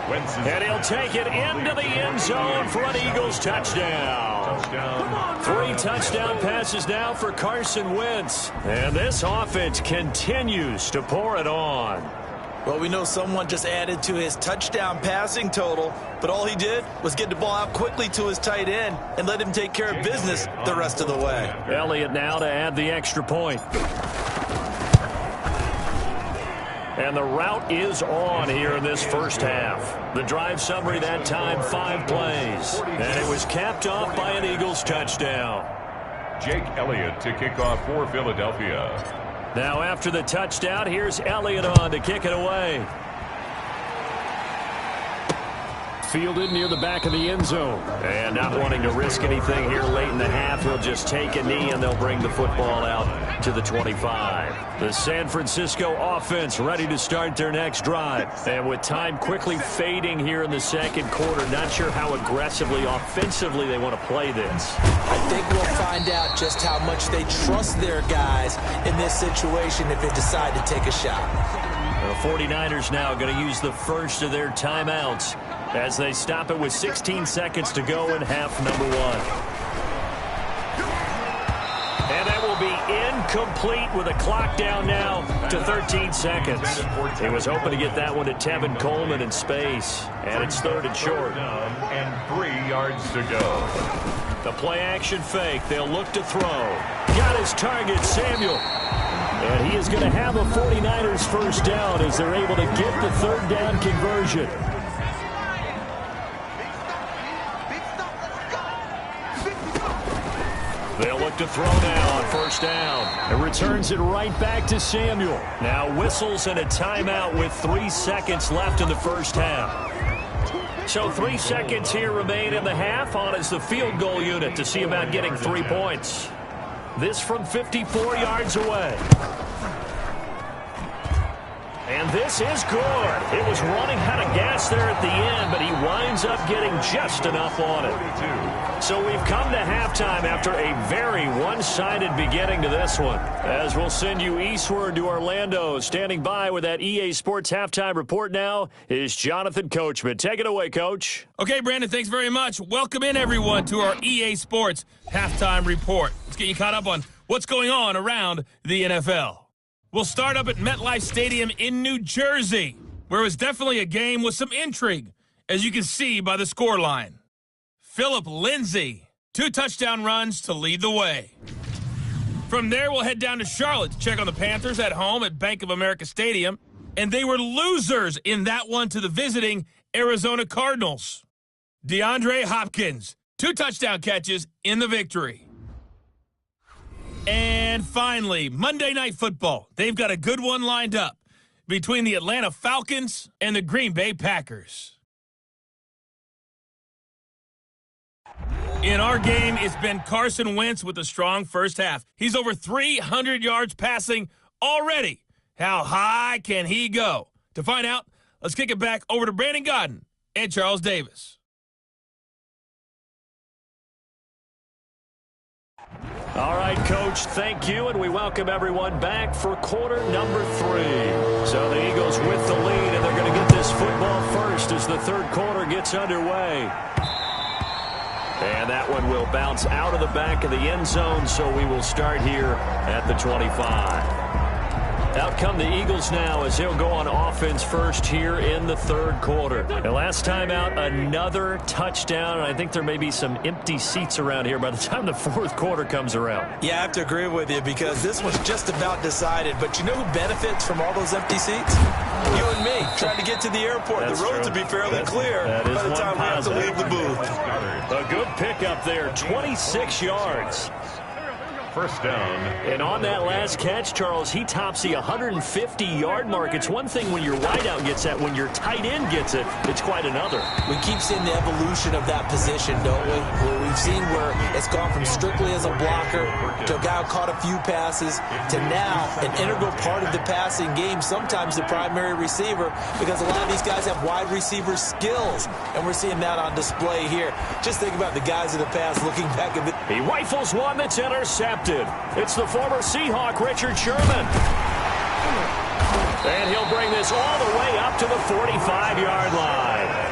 And he'll take it into the end zone for an Eagles touchdown. 3 touchdown passes now for Carson Wentz. And this offense continues to pour it on. Well, we know someone just added to his touchdown passing total, but all he did was get the ball out quickly to his tight end and let him take care of business the rest of the way. Elliott now to add the extra point. And the route is on here in this first half. The drive summary that time, 5 plays. And it was capped off by an Eagles touchdown. Jake Elliott to kick off for Philadelphia. Now after the touchdown, here's Elliott on to kick it away. Fielded near the back of the end zone. And not wanting to risk anything here late in the half, he'll just take a knee and they'll bring the football out to the 25. The San Francisco offense ready to start their next drive. And with time quickly fading here in the second quarter, not sure how aggressively, offensively they want to play this. I think we'll find out just how much they trust their guys in this situation if they decide to take a shot. The 49ers now going to use the first of their timeouts as they stop it with 16 seconds to go in half number 1. And that will be incomplete with a clock down now to 13 seconds. He was hoping to get that one to Tevin Coleman in space. And it's 3rd and short. And 3 yards to go. The play action fake. They'll look to throw. Got his target, Samuel. And he is going to have a 49ers first down as they're able to get the third down conversion. They'll look to throw now on first down. And returns it right back to Samuel. Now whistles and a timeout with 3 seconds left in the first half. So 3 seconds here remain in the half. On is the field goal unit to see about getting 3 points. This from 54 yards away. And this is good. It was running out of gas there at the end, but he winds up getting just enough on it. So we've come to halftime after a very one-sided beginning to this one. As we'll send you eastward to Orlando. Standing by with that EA Sports halftime report now is Jonathan Coachman. Take it away, Coach. Okay, Brandon, thanks very much. Welcome in, everyone, to our EA Sports halftime report. Let's get you caught up on what's going on around the NFL. We'll start up at MetLife Stadium in New Jersey, where it was definitely a game with some intrigue, as you can see by the scoreline. Phillip Lindsay, 2 touchdown runs to lead the way. From there, we'll head down to Charlotte to check on the Panthers at home at Bank of America Stadium, and they were losers in that one to the visiting Arizona Cardinals. DeAndre Hopkins, 2 touchdown catches in the victory. And finally, Monday Night Football. They've got a good one lined up between the Atlanta Falcons and the Green Bay Packers. In our game, it's been Carson Wentz with a strong first half. He's over 300 yards passing already. How high can he go? To find out, let's kick it back over to Brandon Godden and Charles Davis. All right, Coach, thank you, and we welcome everyone back for quarter number 3. So the Eagles with the lead, and they're going to get this football first as the third quarter gets underway. And that one will bounce out of the back of the end zone, so we will start here at the 25. Out come the Eagles now as they'll go on offense first here in the third quarter. And last time out, another touchdown, and I think there may be some empty seats around here by the time the fourth quarter comes around. Yeah, I have to agree with you because this one's just about decided. But you know who benefits from all those empty seats? You and me, trying to get to the airport. That's the roads true. will be fairly clear by the time we have to leave the booth. A good pickup there, 26 yards. First down. And on that last catch, Charles, he tops the 150-yard mark. It's one thing when your wideout gets that. When your tight end gets it, it's quite another. We keep seeing the evolution of that position, don't we? Where we've seen where it's gone from strictly as a blocker to a guy who caught a few passes to now an integral part of the passing game, sometimes the primary receiver, because a lot of these guys have wide receiver skills, and we're seeing that on display here. Just think about the guys in the past looking back at the... He rifles one that's intercepted. It's the former Seahawk, Richard Sherman. And he'll bring this all the way up to the 45-yard line.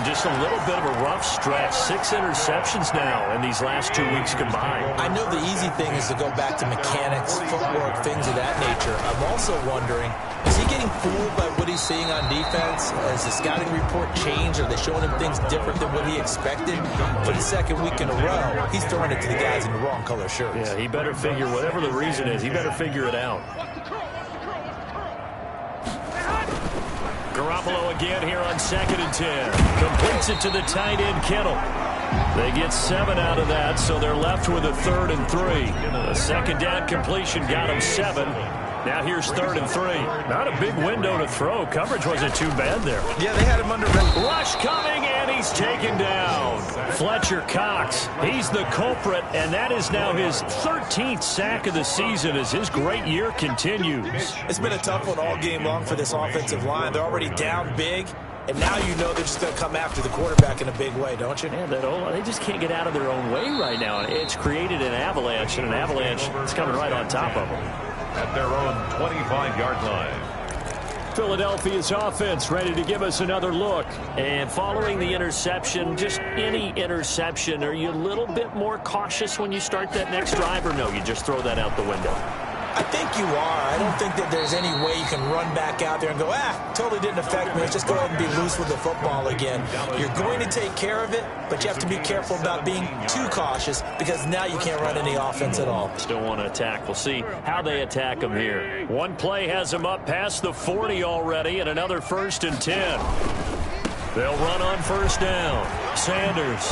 Just a little bit of a rough stretch. 6 interceptions now in these last 2 weeks combined. I know the easy thing is to go back to mechanics, footwork, things of that nature. I'm also wondering, is he getting fooled by what he's seeing on defense? Has the scouting report changed? Are they showing him things different than what he expected? For the second week in a row, he's throwing it to the guys in the wrong color shirts. Yeah, he better figure, whatever the reason is, he better figure it out. Garoppolo again here on 2nd and 10. Completes it to the tight end, Kittle. They get 7 out of that, so they're left with a 3rd and 3. A second down completion got him 7. Now here's 3rd and 3. Not a big window to throw. Coverage wasn't too bad there. Yeah, they had him under... Rush coming, and he's taken down. Fletcher Cox, he's the culprit, and that is now his 13th sack of the season as his great year continues. It's been a tough one all game long for this offensive line. They're already down big, and now you know they're just going to come after the quarterback in a big way, don't you? Yeah, they just can't get out of their own way right now. It's created an avalanche, and an avalanche is coming right on top of them. At their own 25-yard line. Philadelphia's offense ready to give us another look. And following the interception, just any interception, are you a little bit more cautious when you start that next drive, or no, you just throw that out the window? I think you are. I don't think that there's any way you can run back out there and go, totally didn't affect me. Let's just go ahead and be loose with the football again. You're going to take care of it, but you have to be careful about being too cautious because now you can't run any offense at all. Still want to attack. We'll see how they attack them here. One play has them up past the 40 already, and another 1st and 10. They'll run on 1st down. Sanders.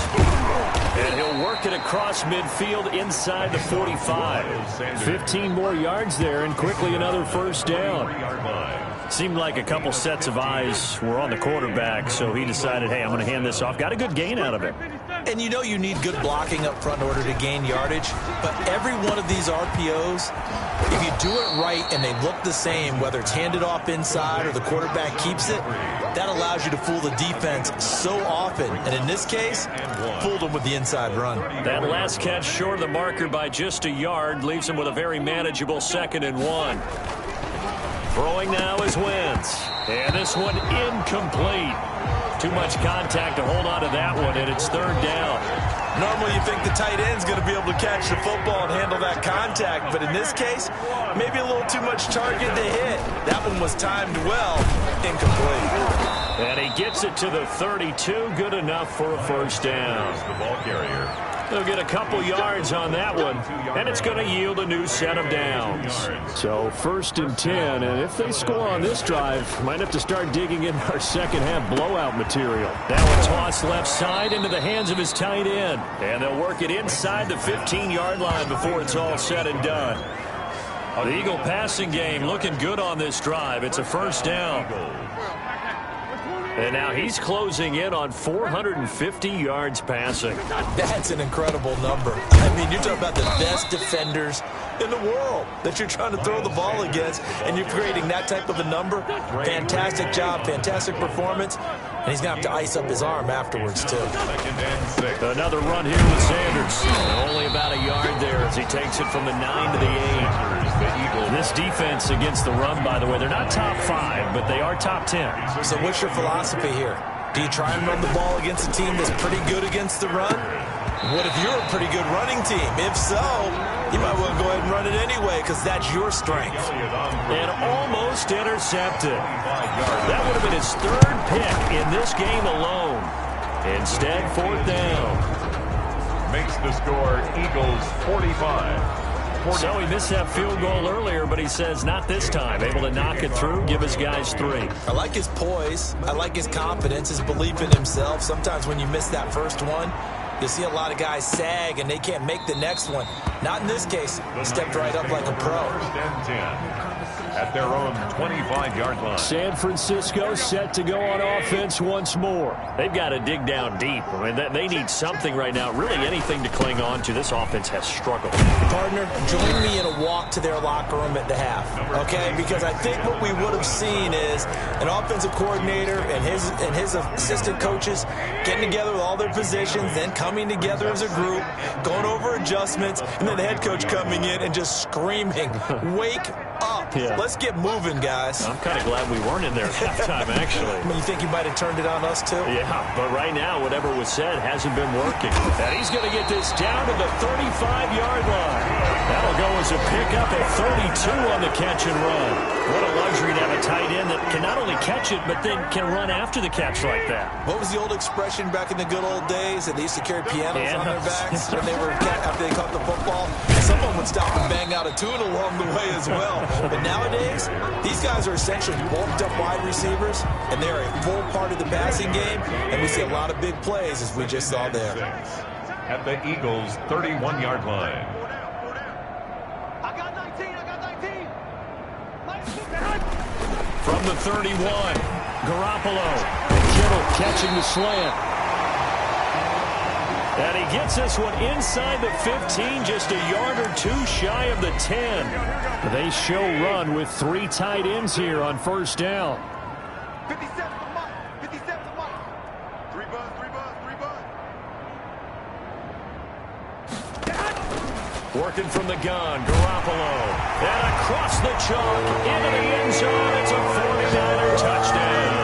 And he'll work it across midfield inside the 45. 15 more yards there, and quickly another 1st down. Seemed like a couple sets of eyes were on the quarterback, so he decided, hey, I'm going to hand this off. Got a good gain out of it. And you know you need good blocking up front in order to gain yardage, but every one of these RPOs, if you do it right and they look the same, whether it's handed off inside or the quarterback keeps it, that allows you to fool the defense so often. And in this case, fooled them with the inside run. That last catch short of the marker by just a yard leaves him with a very manageable 2nd and 1. Throwing now is Wentz. And this one incomplete. Too much contact to hold on to that one, and it's 3rd down. Normally you think the tight end's going to be able to catch the football and handle that contact, but in this case, maybe a little too much target to hit. That one was timed well, incomplete. And he gets it to the 32, good enough for a 1st down. The ball carrier. They'll get a couple yards on that one, and it's going to yield a new set of downs. So 1st and 10, and if they score on this drive, might have to start digging in our second-half blowout material. That one tossed left side into the hands of his tight end, and they'll work it inside the 15-yard line before it's all said and done. The Eagle passing game looking good on this drive. It's a 1st down. And now he's closing in on 450 yards passing. That's an incredible number. I mean, you're talking about the best defenders in the world that you're trying to throw the ball against, and you're creating that type of a number. Fantastic job, fantastic performance, and he's going to have to ice up his arm afterwards, too. Another run here with Sanders. Only about a yard there as he takes it from the 9 to the 8. This defense against the run, by the way, they're not top 5, but they are top 10. So what's your philosophy here? Do you try and run the ball against a team that's pretty good against the run? What if you're a pretty good running team? If so, you might want to go ahead and run it anyway because that's your strength. And almost intercepted. That would have been his 3rd pick in this game alone. Instead, 4th down. Makes the score Eagles 45. So he missed that field goal earlier, but he says not this time. Able to knock it through, give his guys 3. I like his poise. I like his confidence, his belief in himself. Sometimes when you miss that first one, you see a lot of guys sag and they can't make the next one. Not in this case. He stepped right up like a pro. 1st and 10. At their own 25-yard line. San Francisco set to go on offense once more. They've got to dig down deep. I mean, they need something right now, really anything to cling on to. This offense has struggled. Partner, join me in a walk to their locker room at the half, okay? Because I think what we would have seen is an offensive coordinator and his assistant coaches getting together with all their positions, then coming together as a group, going over adjustments, and then the head coach coming in and just screaming, "Wake up. Yeah. Let's get moving, guys." I'm kind of glad we weren't in there at halftime, actually. I mean, you think you might have turned it on us, too? Yeah, but right now, whatever was said hasn't been working. And he's going to get this down to the 35-yard line. That'll go as a pickup at 32 on the catch and run. What a luxury to have a tight end that can not only catch it, but then can run after the catch like that. What was the old expression back in the good old days that they used to carry pianos on their backs when they were after they caught the football? Someone would stop and bang out a tune along the way as well. But nowadays, these guys are essentially bulked up wide receivers, and they're a full part of the passing game, and we see a lot of big plays as we just saw there. At the Eagles' 31-yard line. I got 19. From the 31, Garoppolo. Kittle catching the slant. And he gets this one inside the 15, just a yard or 2 shy of the 10. They show run with 3 tight ends here on 1st down. 57 to Mike. 57 to Mike. 3 buzz. Working from the gun, Garoppolo. And across the chalk, into the end zone. It's a 49er touchdown.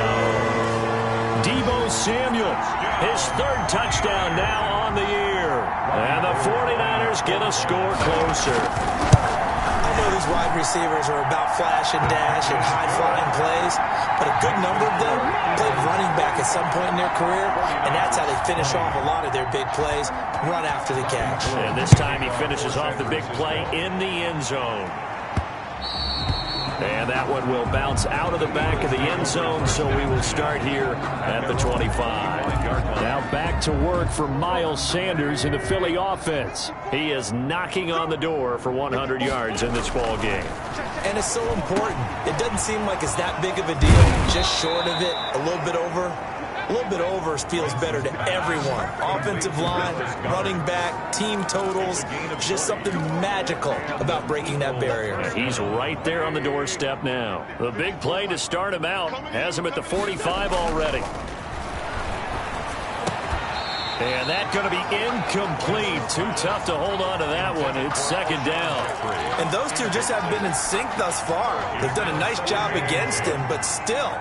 Deebo Samuel, his 3rd touchdown now on the year. And the 49ers get a score closer. I know these wide receivers are about flash and dash and high-flying plays, but a good number of them played running back at some point in their career, and that's how they finish off a lot of their big plays, run after the catch. And this time he finishes off the big play in the end zone. And that one will bounce out of the back of the end zone, so we will start here at the 25. Now back to work for Miles Sanders in the Philly offense. He is knocking on the door for 100 yards in this ball game. And it's so important. It doesn't seem like it's that big of a deal, just short of it, a little bit over. A little bit over feels better to everyone. Offensive line, running back, team totals, just something magical about breaking that barrier. He's right there on the doorstep now. The big play to start him out has him at the 45 already. And that's going to be incomplete. Too tough to hold on to that one. It's 2nd down. And those two just have been in sync thus far. They've done a nice job against him, but still,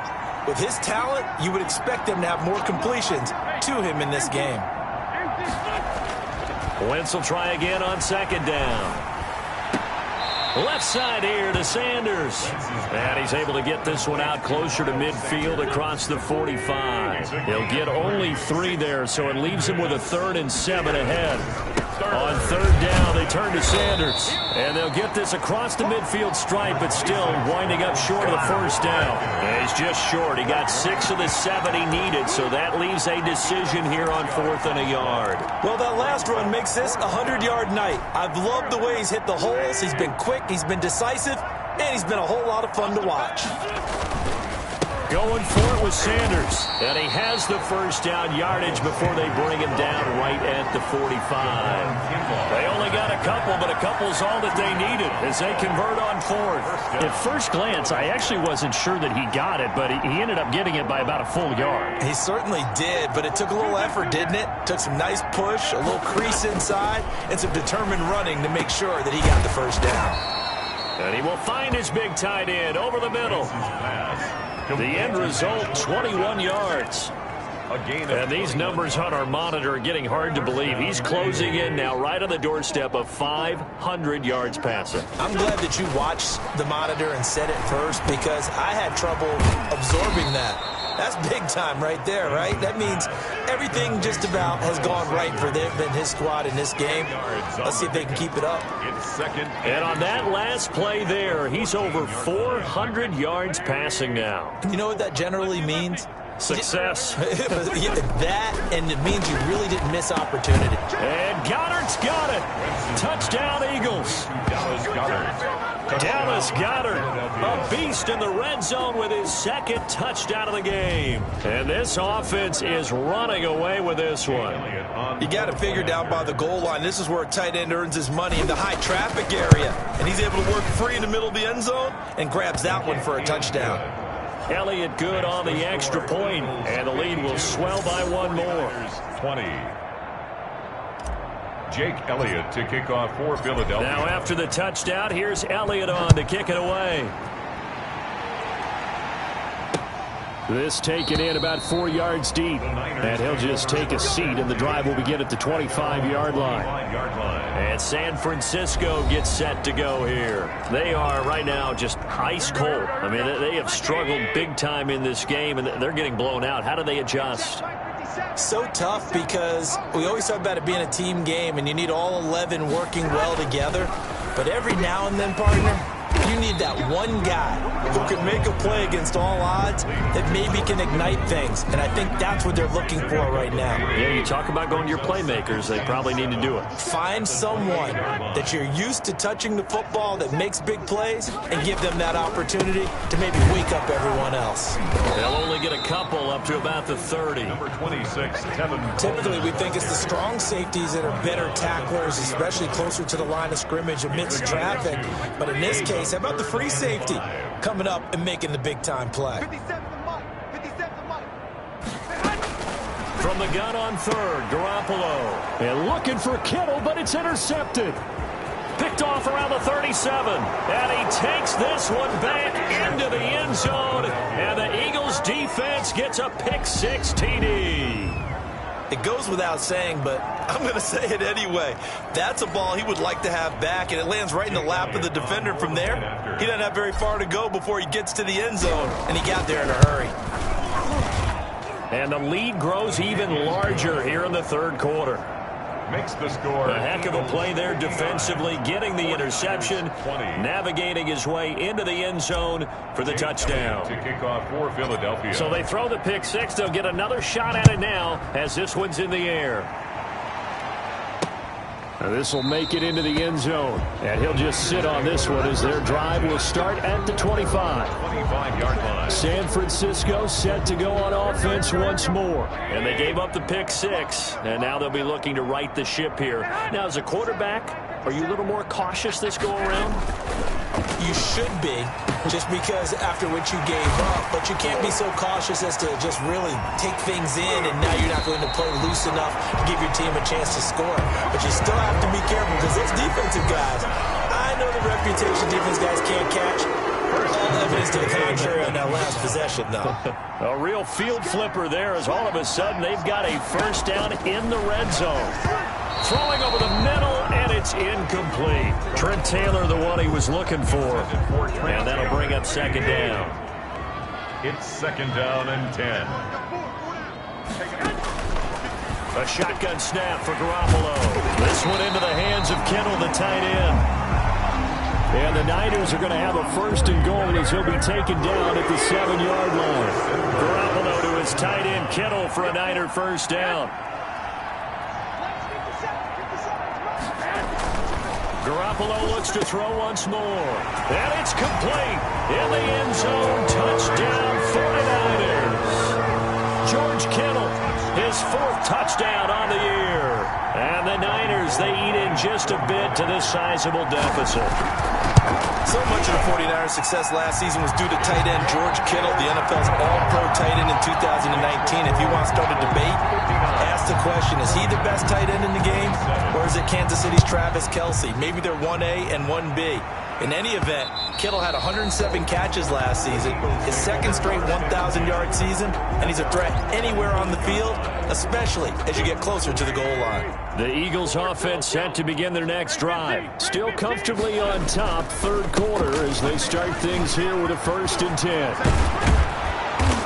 with his talent, you would expect them to have more completions to him in this game. Wentz will try again on 2nd down. Left side here to Sanders. And he's able to get this one out closer to midfield across the 45. He'll get only 3 there, so it leaves him with a 3rd and 7 ahead. On 3rd down, they turn to Sanders. And they'll get this across the midfield stripe, but still winding up short of the 1st down. And he's just short. He got 6 of the 7 he needed, so that leaves a decision here on 4th and a yard. Well, that last run makes this a 100-yard night. I've loved the way he's hit the holes. He's been quick, he's been decisive, and he's been a whole lot of fun to watch. Going for it with Sanders. And he has the 1st down yardage before they bring him down right at the 45. They only got a couple, but a couple's all that they needed as they convert on 4th. At first glance, I actually wasn't sure that he got it, but he ended up getting it by about a full yard. He certainly did, but it took a little effort, didn't it? Took some nice push, a little crease inside, and some determined running to make sure that he got the 1st down. And he will find his big tight end over the middle. The end result, 21 yards. And these numbers on our monitor are getting hard to believe. He's closing in now right on the doorstep of 500 yards passing. I'm glad that you watched the monitor and said it first because I had trouble absorbing that. That's big time right there, right? That means everything just about has gone right for them and his squad in this game. Let's see if they can keep it up. And on that last play there, he's over 400 yards passing now. You know what that generally means? Success. That, and it means you really didn't miss opportunity. And Goddard's got it. Touchdown, Eagles. Dallas Goedert, a beast in the red zone with his 2nd touchdown of the game. And this offense is running away with this one. You got to figure down by the goal line. This is where a tight end earns his money in the high traffic area. And he's able to work free in the middle of the end zone and grabs that one for a touchdown. Elliott good on the extra point, and the lead will swell by 1 more. 20. Jake Elliott to kick off for Philadelphia. Now after the touchdown, here's Elliott on to kick it away. This taken in about 4 yards deep. And he'll just take a seat, and the drive will begin at the 25-yard line. And San Francisco gets set to go here. They are right now just ice cold. I mean, they have struggled big time in this game, and they're getting blown out. How do they adjust? So tough because we always talk about it being a team game, and you need all 11 working well together. But every now and then, partner, you need that one guy who can make a play against all odds that maybe can ignite things. And I think that's what they're looking for right now. Yeah, you talk about going to your playmakers. They probably need to do it. Find someone that you're used to touching the football that makes big plays and give them that opportunity to maybe wake up everyone else. They'll only get a couple up to about the 30. Number 26, Tevin. Typically, we think it's the strong safeties that are better tacklers, especially closer to the line of scrimmage amidst traffic. But in this case, how about the free safety coming up and making the big-time play? 57 the money. 57 the money. From the gun on 3rd, Garoppolo. And looking for Kittle, but it's intercepted. Picked off around the 37. And he takes this one back into the end zone. And the Eagles defense gets a pick-6 TD. It goes without saying, but I'm going to say it anyway. That's a ball he would like to have back, and it lands right in the lap of the defender from there. He doesn't have very far to go before he gets to the end zone, and he got there in a hurry. And the lead grows even larger here in the 3rd quarter. Makes the score. A heck of a play there defensively, getting the interception, navigating his way into the end zone for the touchdown. To kick off for Philadelphia. So they throw the pick-6. They'll get another shot at it now as this one's in the air. Now this will make it into the end zone. And he'll just sit on this one as their drive will start at the 25. 25-yard line. San Francisco set to go on offense once more. And they gave up the pick-6. And now they'll be looking to right the ship here. Now, as a quarterback, are you a little more cautious this go-around? You should be, just because after what you gave up. But you can't be so cautious as to just really take things in, and now you're not going to play loose enough to give your team a chance to score. But you still have to be careful because those defensive guys, I know the reputation defense guys can't catch. All evidence to the contrary on that last possession, though. A real field flipper there as all of a sudden they've got a 1st down in the red zone. Throwing over the middle, and it's incomplete. Trent Taylor, the one he was looking for. And that'll bring up second down. It's second down and 10. A shotgun snap for Garoppolo. This one into the hands of Kittle, the tight end. And the Niners are going to have a first and goal as he'll be taken down at the 7-yard line. Garoppolo to his tight end, Kittle, for a Niner first down. Garoppolo looks to throw once more. And it's complete. In the end zone, touchdown 49ers. George Kittle, his 4th touchdown on the year. And the Niners, they eat in just a bit to this sizable deficit. So much of the 49ers' success last season was due to tight end George Kittle, the NFL's all-pro tight end in 2019. If you want to start a debate, ask the question, is he the best tight end in the game? Or is it Kansas City's Travis Kelce? Maybe they're 1A and 1B. In any event, Kittle had 107 catches last season, his 2nd straight 1,000-yard season, and he's a threat anywhere on the field, especially as you get closer to the goal line. The Eagles offense set to begin their next drive. Still comfortably on top, 3rd quarter, as they start things here with a 1st and 10.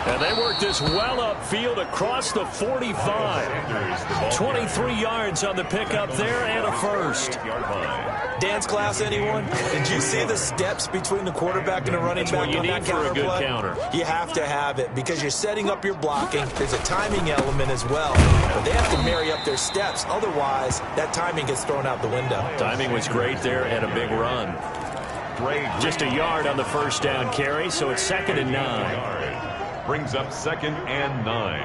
And they work this well upfield across the 45. 23 yards on the pickup there and a first. Dance class, anyone? Did you see the steps between the quarterback and the running back on that counter play? You have to have it because you're setting up your blocking. There's a timing element as well. But they have to marry up their steps. Otherwise, that timing gets thrown out the window. Timing was great there and a big run. Just a yard on the first down carry, so it's 2nd and 9. Brings up 2nd and 9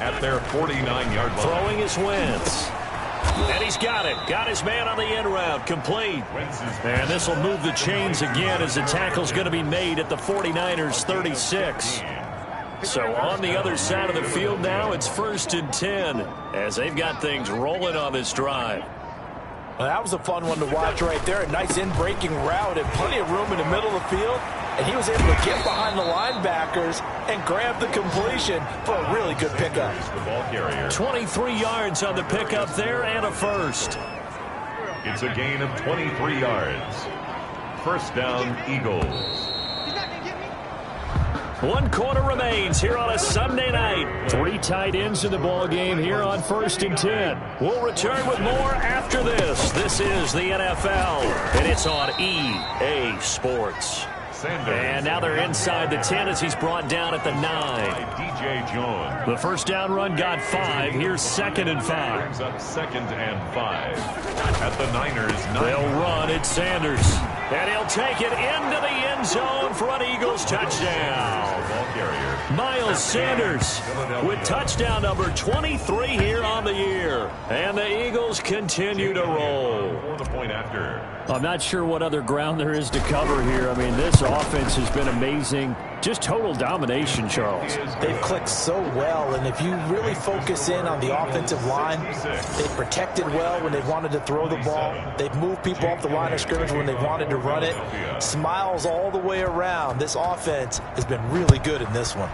at their 49-yard line. Throwing is Wentz. And he's got it. Got his man on the end route. Complete. And this will move the chains again as the tackle's going to be made at the 49ers 36. So on the other side of the field now, it's 1st and 10 as they've got things rolling on this drive. Well, that was a fun one to watch right there. A nice in-breaking route and plenty of room in the middle of the field. And he was able to get behind the linebackers and grab the completion for a really good pickup. 23 yards on the pickup there and a first. It's a gain of 23 yards. First down, Eagles. 1 quarter remains here on a Sunday night. 3 tight ends in the ball game here on 1st and 10. We'll return with more after this. This is the NFL, and it's on EA Sports. And now they're inside the 10 as he's brought down at the 9. DJ Jones. The first down run got 5. Here's 2nd and 5. Brings up 2nd and 5 at the Niners 9. They'll run it, Sanders. And he'll take it into the end zone for an Eagles touchdown. Miles Sanders with touchdown number 23 here on the year. And the Eagles continue to roll. For the point after. I'm not sure what other ground there is to cover here. I mean, this offense has been amazing. Just total domination, Charles. They've clicked so well, and if you really focus in on the offensive line, they've protected well when they've wanted to throw the ball. They've moved people off the line of scrimmage when they've wanted to run it. Smiles all the way around. This offense has been really good in this one.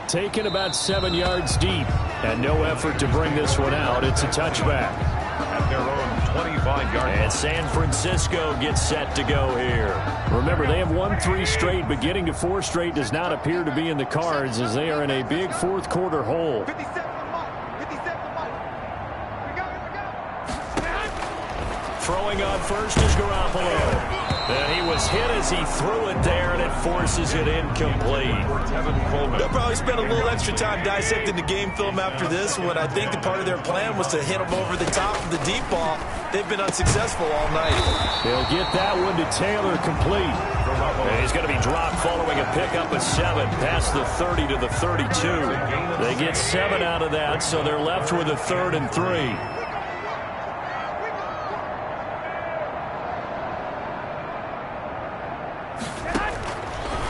Taken about 7 yards deep, and no effort to bring this one out. It's a touchback. At their own 25-yard. And San Francisco gets set to go here. Remember, they have won 3 straight, but getting to 4 straight does not appear to be in the cards as they are in a big 4th quarter hole. 57 to Mike. 57 to Mike. Here we go. Throwing on first is Garoppolo. And he was hit as he threw it there, and it forces it incomplete. They'll probably spend a little extra time dissecting the game film after this one. I think the part of their plan was to hit them over the top of the deep ball. They've been unsuccessful all night. They'll get that one to Taylor complete. And he's going to be dropped following a pickup of 7 past the 30 to the 32. They get 7 out of that, so they're left with a 3rd and 3.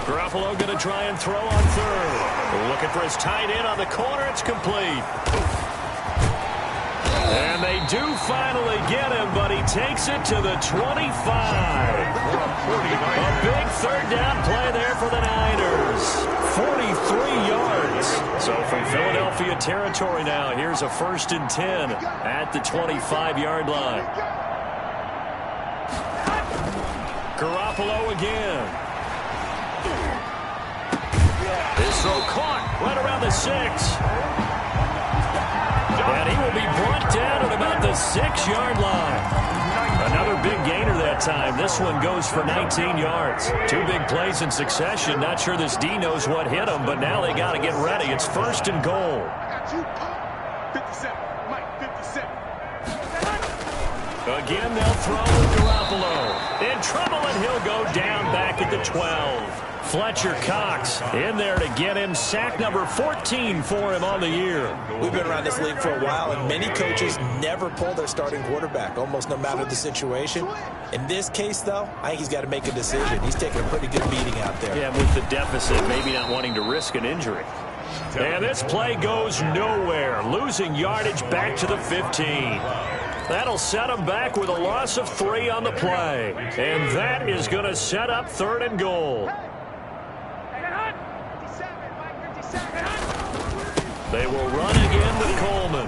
Garoppolo going to try and throw on 3rd. Looking for his tight end on the corner. It's complete. And they do finally get him, but he takes it to the 25. A big 3rd down play there for the Niners. 43 yards. So from Philadelphia territory now, here's a 1st and 10 at the 25-yard line. Garoppolo again. This throw caught right around the 6. And he will be brought down at about the 6-yard line. Another big gainer that time. This one goes for 19 yards. 2 big plays in succession. Not sure this D knows what hit him, but now they got to get ready. It's 1st and goal. 57, Mike, 57. Again, they'll throw with Garoppolo. In trouble, and he'll go down back at the 12. Fletcher Cox in there to get him sack number 14 for him on the year. We've been around this league for a while, and many coaches never pull their starting quarterback, almost no matter the situation. In this case, though, I think he's got to make a decision. He's taking a pretty good beating out there. Yeah, with the deficit, maybe not wanting to risk an injury. And this play goes nowhere, losing yardage back to the 15. That'll set him back with a loss of 3 on the play. And that is going to set up 3rd and goal. They will run again with Coleman.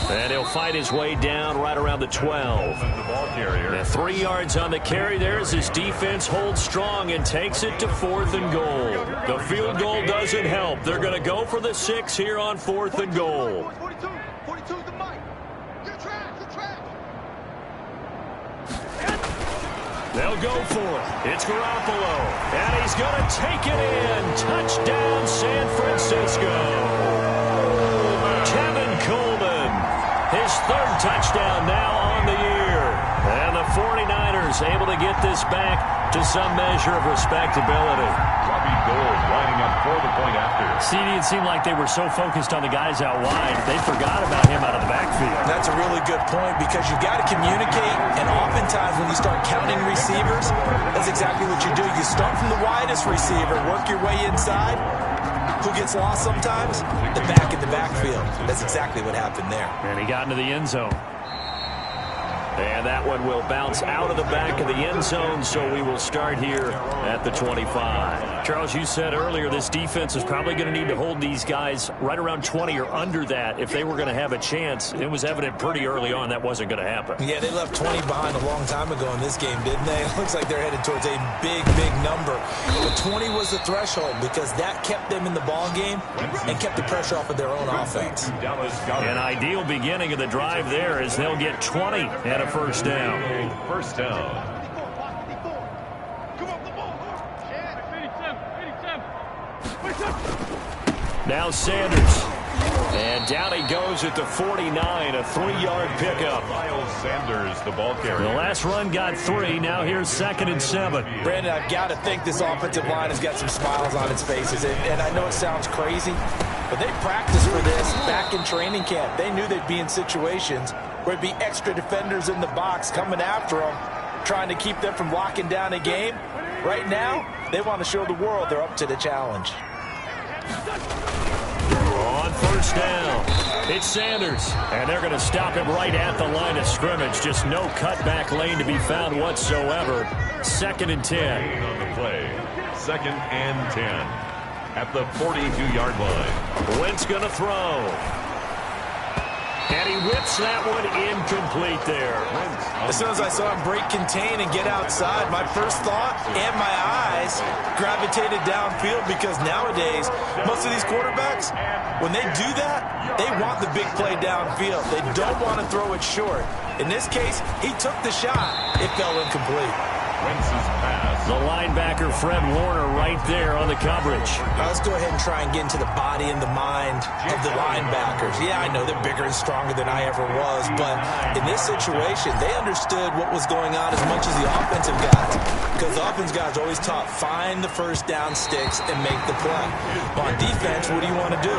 And he'll fight his way down right around the 12. And 3 yards on the carry there as his defense holds strong and takes it to 4th and goal. The field goal doesn't help. They're going to go for the 6 here on 4th and goal. 42 is the mic. You're trash. They'll go for it. It's Garoppolo. And he's going to take it in. Touchdown, San Francisco. Kevin Coleman, his 3rd touchdown now on the year. And the 49ers able to get this back to some measure of respectability. Robbie Gould lining up for the point after. CD, it seemed like they were so focused on the guys out wide, they forgot about him out of the backfield. That's a really good point because you got to communicate, and oftentimes when you start counting receivers, that's exactly what you do. You start from the widest receiver, work your way inside. Who gets lost sometimes? The back in the backfield. That's exactly what happened there. And he got into the end zone. And that one will bounce out of the back of the end zone, so we will start here at the 25. Charles, you said earlier this defense is probably going to need to hold these guys right around 20 or under that if they were going to have a chance. It was evident pretty early on that wasn't going to happen. Yeah, they left 20 behind a long time ago in this game, didn't they? It looks like they're headed towards a big, big number. But 20 was the threshold because that kept them in the ball game and kept the pressure off of their own offense. An ideal beginning of the drive there as they'll get 20 and a 1st down. 1st down. Now Sanders. And down he goes at the 49, a 3-yard pickup. Miles Sanders, the ball carrier. The last run got 3. Now here's 2nd and 7. Brandon, I've got to think this offensive line has got some smiles on its faces. And I know it sounds crazy, but they practiced for this back in training camp. They knew they'd be in situations where it'd be extra defenders in the box coming after them, trying to keep them from locking down a game. Right now, they want to show the world they're up to the challenge. On 1st down, it's Sanders. And they're going to stop him right at the line of scrimmage. Just no cutback lane to be found whatsoever. 2nd and 10. On the play, 2nd and 10 at the 42-yard line. Wentz going to throw. And he whips that one incomplete there. As soon as I saw him break contain and get outside, my first thought and my eyes gravitated downfield because nowadays, most of these quarterbacks, when they do that, they want the big play downfield. They don't want to throw it short. In this case, he took the shot. It fell incomplete. Wentz's pass. The linebacker, Fred Warner, right there on the coverage. Now let's go ahead and try and get into the body and the mind of the linebackers. Yeah, I know they're bigger and stronger than I ever was, but in this situation, they understood what was going on as much as the offensive guys. Because the offensive guys are always taught, find the 1st down sticks and make the play. On defense, what do you want to do?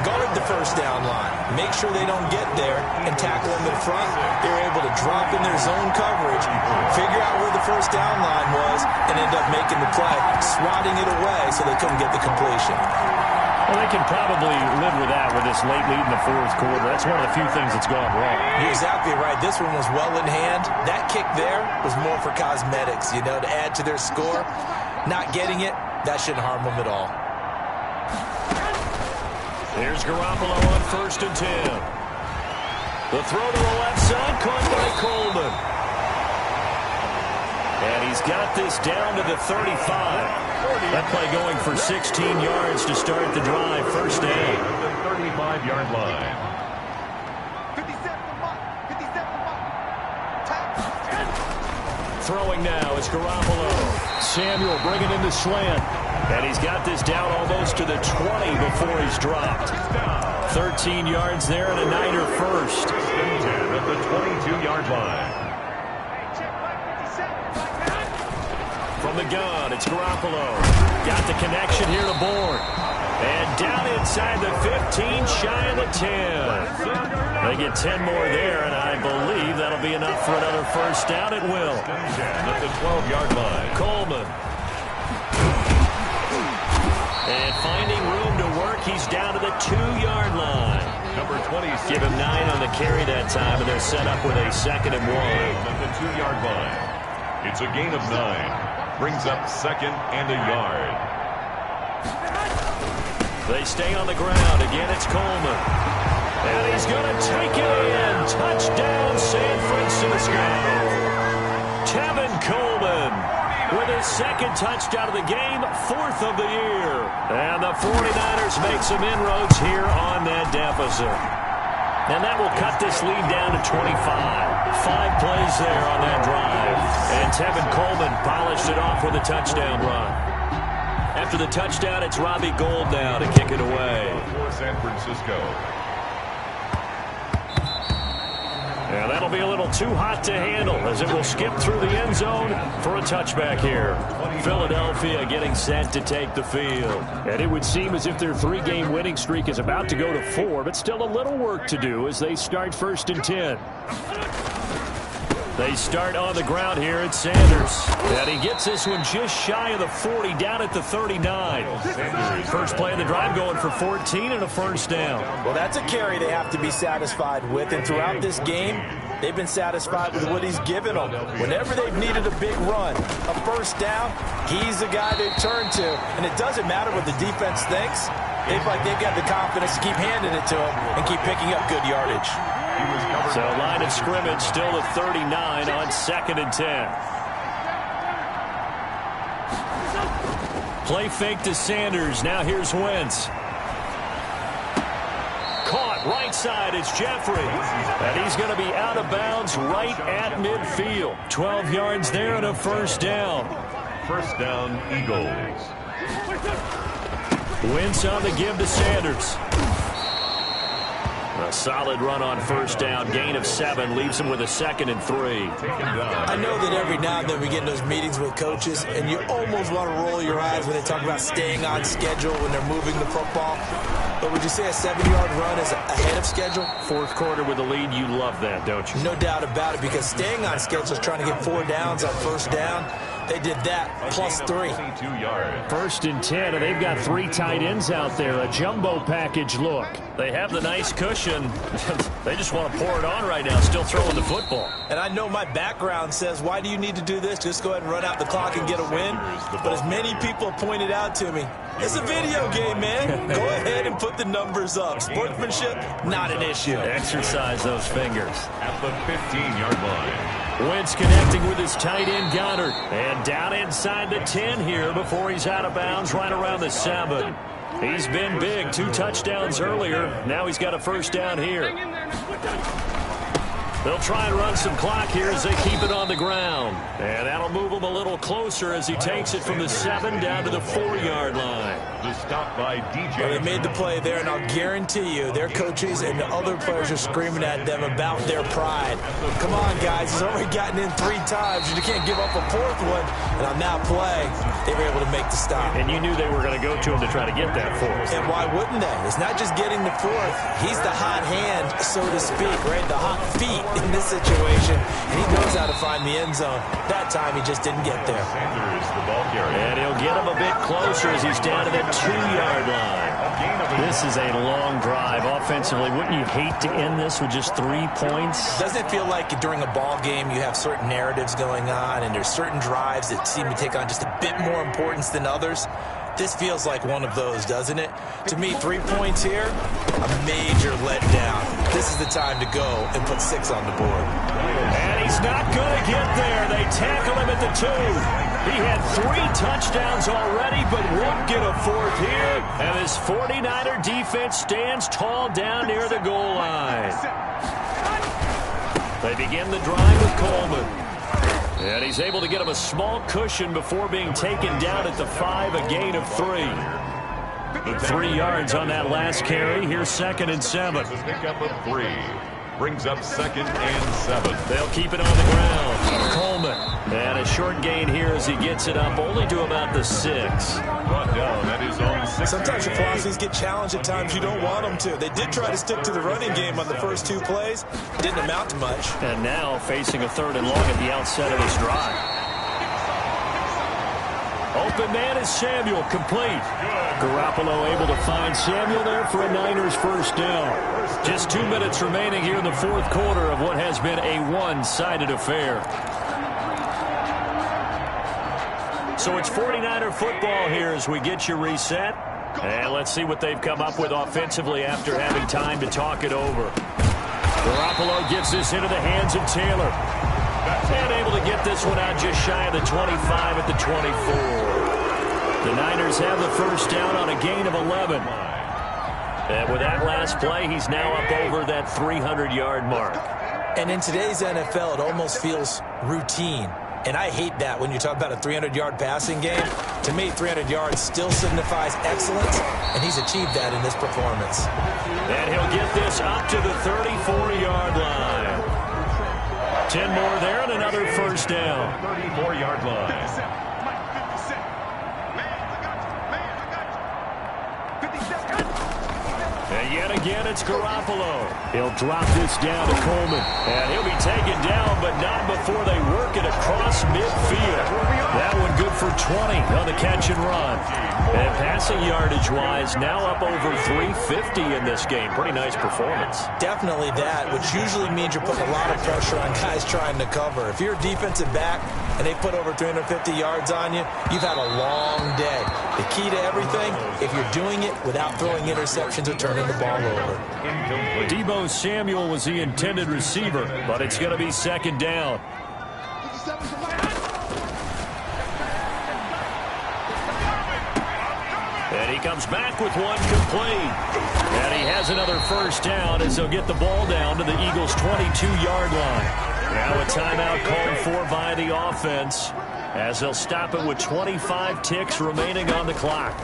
Guard the 1st down line. Make sure they don't get there and tackle them in front. They're able to drop in their zone coverage, figure out where the 1st down line was, and end up making the play, swatting it away so they couldn't get the completion. Well, they can probably live with that with this late lead in the 4th quarter. That's one of the few things that's gone wrong. You're exactly right. This one was well in hand. That kick there was more for cosmetics, you know, to add to their score. Not getting it, that shouldn't harm them at all. Here's Garoppolo on 1st and 10. The throw to the left side, caught by Coleman. And he's got this down to the 35. That play going for 16 yards to start the drive. First down. The 35-yard line. 57 mark. 57 mark. Throwing now is Garoppolo. Samuel bringing in the slant. And he's got this down almost to the 20 before he's dropped. 13 yards there and a Niner first. At the 22-yard line. From the gun, it's Garoppolo. Got the connection here to Bourne. And down inside the 15, shy of the 10. They get 10 more there, and I believe that'll be enough for another first down. It will. At the 12-yard line. Coleman. And finding room to work, he's down to the 2-yard line. Number 26. Give him 9 on the carry that time, and they're set up with a 2nd and 1. At the 2-yard line. It's a gain of 9. Brings up 2nd and a yard. They stay on the ground. Again, it's Coleman. And he's going to take it in. Touchdown, San Francisco. Tevin Coleman with his 2nd touchdown of the game, 4th of the year. And the 49ers make some inroads here on that deficit. And that will cut this lead down to 25. 5 plays there on that drive. And Tevin Coleman polished it off with a touchdown run. After the touchdown, it's Robbie Gould now to kick it away. For San Francisco. Yeah, that'll be a little too hot to handle as it will skip through the end zone for a touchback here. Philadelphia getting set to take the field. And it would seem as if their 3-game winning streak is about to go to 4, but still a little work to do as they start 1st and 10. They start on the ground here at Sanders. And he gets this one just shy of the 40, down at the 39. First play of the drive going for 14 and a first down. Well, that's a carry they have to be satisfied with. And throughout this game, they've been satisfied with what he's given them. Whenever they've needed a big run, a first down, he's the guy they turn to. And it doesn't matter what the defense thinks. They've got the confidence to keep handing it to him and keep picking up good yardage. So line of scrimmage still at 39 on 2nd and 10. Play fake to Sanders. Now here's Wentz. Caught right side. It's Jeffrey. And he's going to be out of bounds right at midfield. 12 yards there and a first down. First down, Eagles. Wentz on the give to Sanders. A solid run on first down. Gain of 7 leaves him with a 2nd and 3. I know that every now and then we get in those meetings with coaches, and you almost want to roll your eyes when they talk about staying on schedule when they're moving the football. But would you say a 7-yard run is ahead of schedule? 4th quarter with a lead, you love that, don't you? No doubt about it, because staying on schedule is trying to get 4 downs on first down. They did that, plus 3. 22 yards. 1st and 10, and they've got 3 tight ends out there. A jumbo package look. They have the nice cushion. They just want to pour it on right now, still throwing the football. And I know my background says, why do you need to do this? Just go ahead and run out the clock and get a win. But as many people have pointed out to me, it's a video game, man. Go ahead and put the numbers up. Sportsmanship, not an issue. Exercise those fingers. At the 15-yard line. Wentz connecting with his tight end, Goddard. And down inside the 10 here before he's out of bounds right around the 7. He's been big. 2 touchdowns earlier. Now he's got a first down here. They'll try and run some clock here as they keep it on the ground. And that'll move him a little closer as he takes it from the 7 down to the 4-yard line. The stop by DJ. Well, they made the play there, and I'll guarantee you their coaches and the other players are screaming at them about their pride. Come on, guys. He's already gotten in 3 times. You can't give up a 4th one. And on that play, they were able to make the stop. And you knew they were going to go to him to try to get that 4th. And why wouldn't they? It's not just getting the 4th. He's the hot hand, so to speak, right? The hot feet in this situation. And he knows how to find the end zone. That time, he just didn't get there. Sanders, the ball carrier. And he'll get him a bit closer as he's down to the 2-yard line. This is a long drive offensively. Wouldn't you hate to end this with just 3 points? Doesn't it feel like during a ball game you have certain narratives going on and there's certain drives that seem to take on just a bit more importance than others? This feels like one of those, doesn't it? To me, 3 points here, a major letdown. This is the time to go and put 6 on the board. And he's not going to get there. They tackle him at the 2. He had 3 touchdowns already, but won't get a 4th here. And his 49er defense stands tall down near the goal line. They begin the drive with Coleman. And he's able to get him a small cushion before being taken down at the 5, a gain of 3. 3 yards on that last carry. Here's 2nd and 7. Pickup of 3. Brings up 2nd and 7. They'll keep it on the ground. Coleman. And a short gain here as he gets it up only to about the 6. Brought down at his own 6. Sometimes your philosophies get challenged at times you don't want them to. They did try to stick to the running game on the first 2 plays. Didn't amount to much. And now facing a 3rd and long at the outset of this drive. Open man is Samuel, complete. Garoppolo able to find Samuel there for a Niners first down. Just 2 minutes remaining here in the 4th quarter of what has been a one-sided affair. So it's 49er football here as we get you reset. And let's see what they've come up with offensively after having time to talk it over. Garoppolo gets this into the hands of Taylor. And able to get this one out just shy of the 25 at the 24. The Niners have the first down on a gain of 11. And with that last play, he's now up over that 300-yard mark. And in today's NFL, it almost feels routine. And I hate that when you talk about a 300-yard passing game. To me, 300 yards still signifies excellence, and he's achieved that in this performance. And he'll get this up to the 34-yard line. 10 more there and another first down. 34-yard line. And yet again, it's Garoppolo. He'll drop this down to Coleman. And he'll be taken down, but not before they work it across midfield. That one good for 20 on the catch and run. And passing yardage-wise, now up over 350 in this game. Pretty nice performance. Definitely that, which usually means you're putting a lot of pressure on guys trying to cover. If you're a defensive back and they put over 350 yards on you, you've had a long day. The key to everything, if you're doing it without throwing interceptions or turning the ball over. Deebo Samuel was the intended receiver, but it's going to be 2nd down. And he comes back with one complete. And he has another first down as they'll get the ball down to the Eagles' 22-yard line. Now a timeout called for by the offense as they'll stop it with 25 ticks remaining on the clock.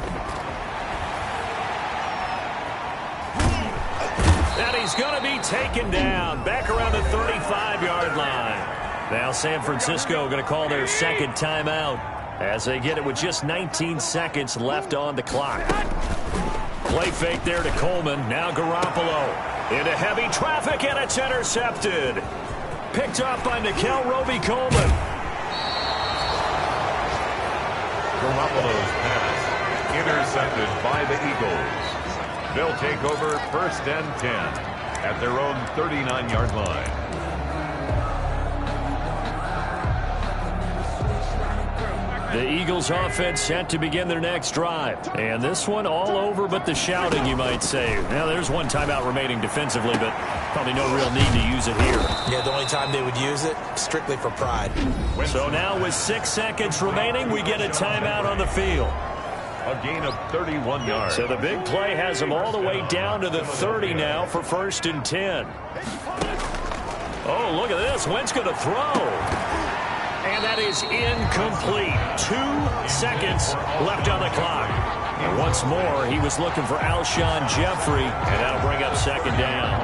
And he's going to be taken down back around the 35-yard line. Now San Francisco going to call their 2nd timeout as they get it with just 19 seconds left on the clock. Play fake there to Coleman. Now Garoppolo into heavy traffic, and it's intercepted. Picked up by Nickel Roby-Coleman. Garoppolo's pass intercepted by the Eagles. They'll take over 1st and 10 at their own 39-yard line. The Eagles offense set to begin their next drive. And this one all over but the shouting, you might say. Now, there's one timeout remaining defensively, but probably no real need to use it here. Yeah, the only time they would use it, strictly for pride. So now with 6 seconds remaining, we get a timeout on the field. A gain of 31 yards. So the big play has them all the way down to the 30 now for 1st and 10. Oh, look at this. Wentz going to throw. And that is incomplete. 2 seconds left on the clock. And once more, he was looking for Alshon Jeffrey, and that'll bring up 2nd down.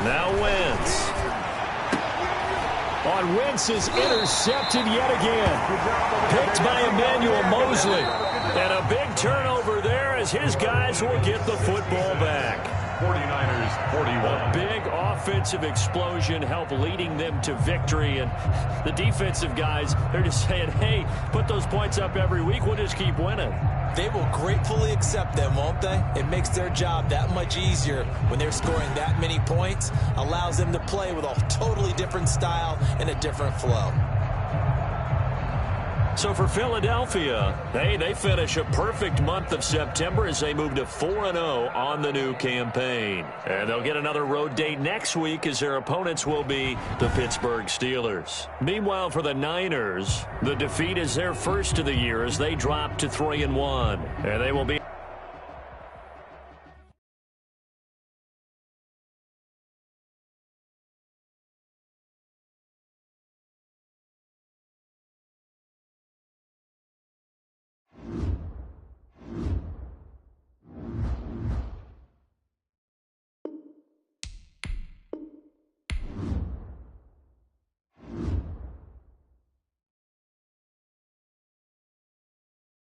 Now Wentz. On Wentz is intercepted yet again. Picked by Emmanuel Mosley. And a big turnover there as his guys will get the football back. 49ers 41. Big offensive explosion helped leading them to victory. And the defensive guys, they're just saying, hey, put those points up every week. We'll just keep winning. They will gratefully accept them, won't they? It makes their job that much easier when they're scoring that many points. Allows them to play with a totally different style and a different flow. So for Philadelphia, hey, they finish a perfect month of September as they move to 4-0 on the new campaign. And they'll get another road date next week as their opponents will be the Pittsburgh Steelers. Meanwhile, for the Niners, the defeat is their first of the year as they drop to 3-1. And they will be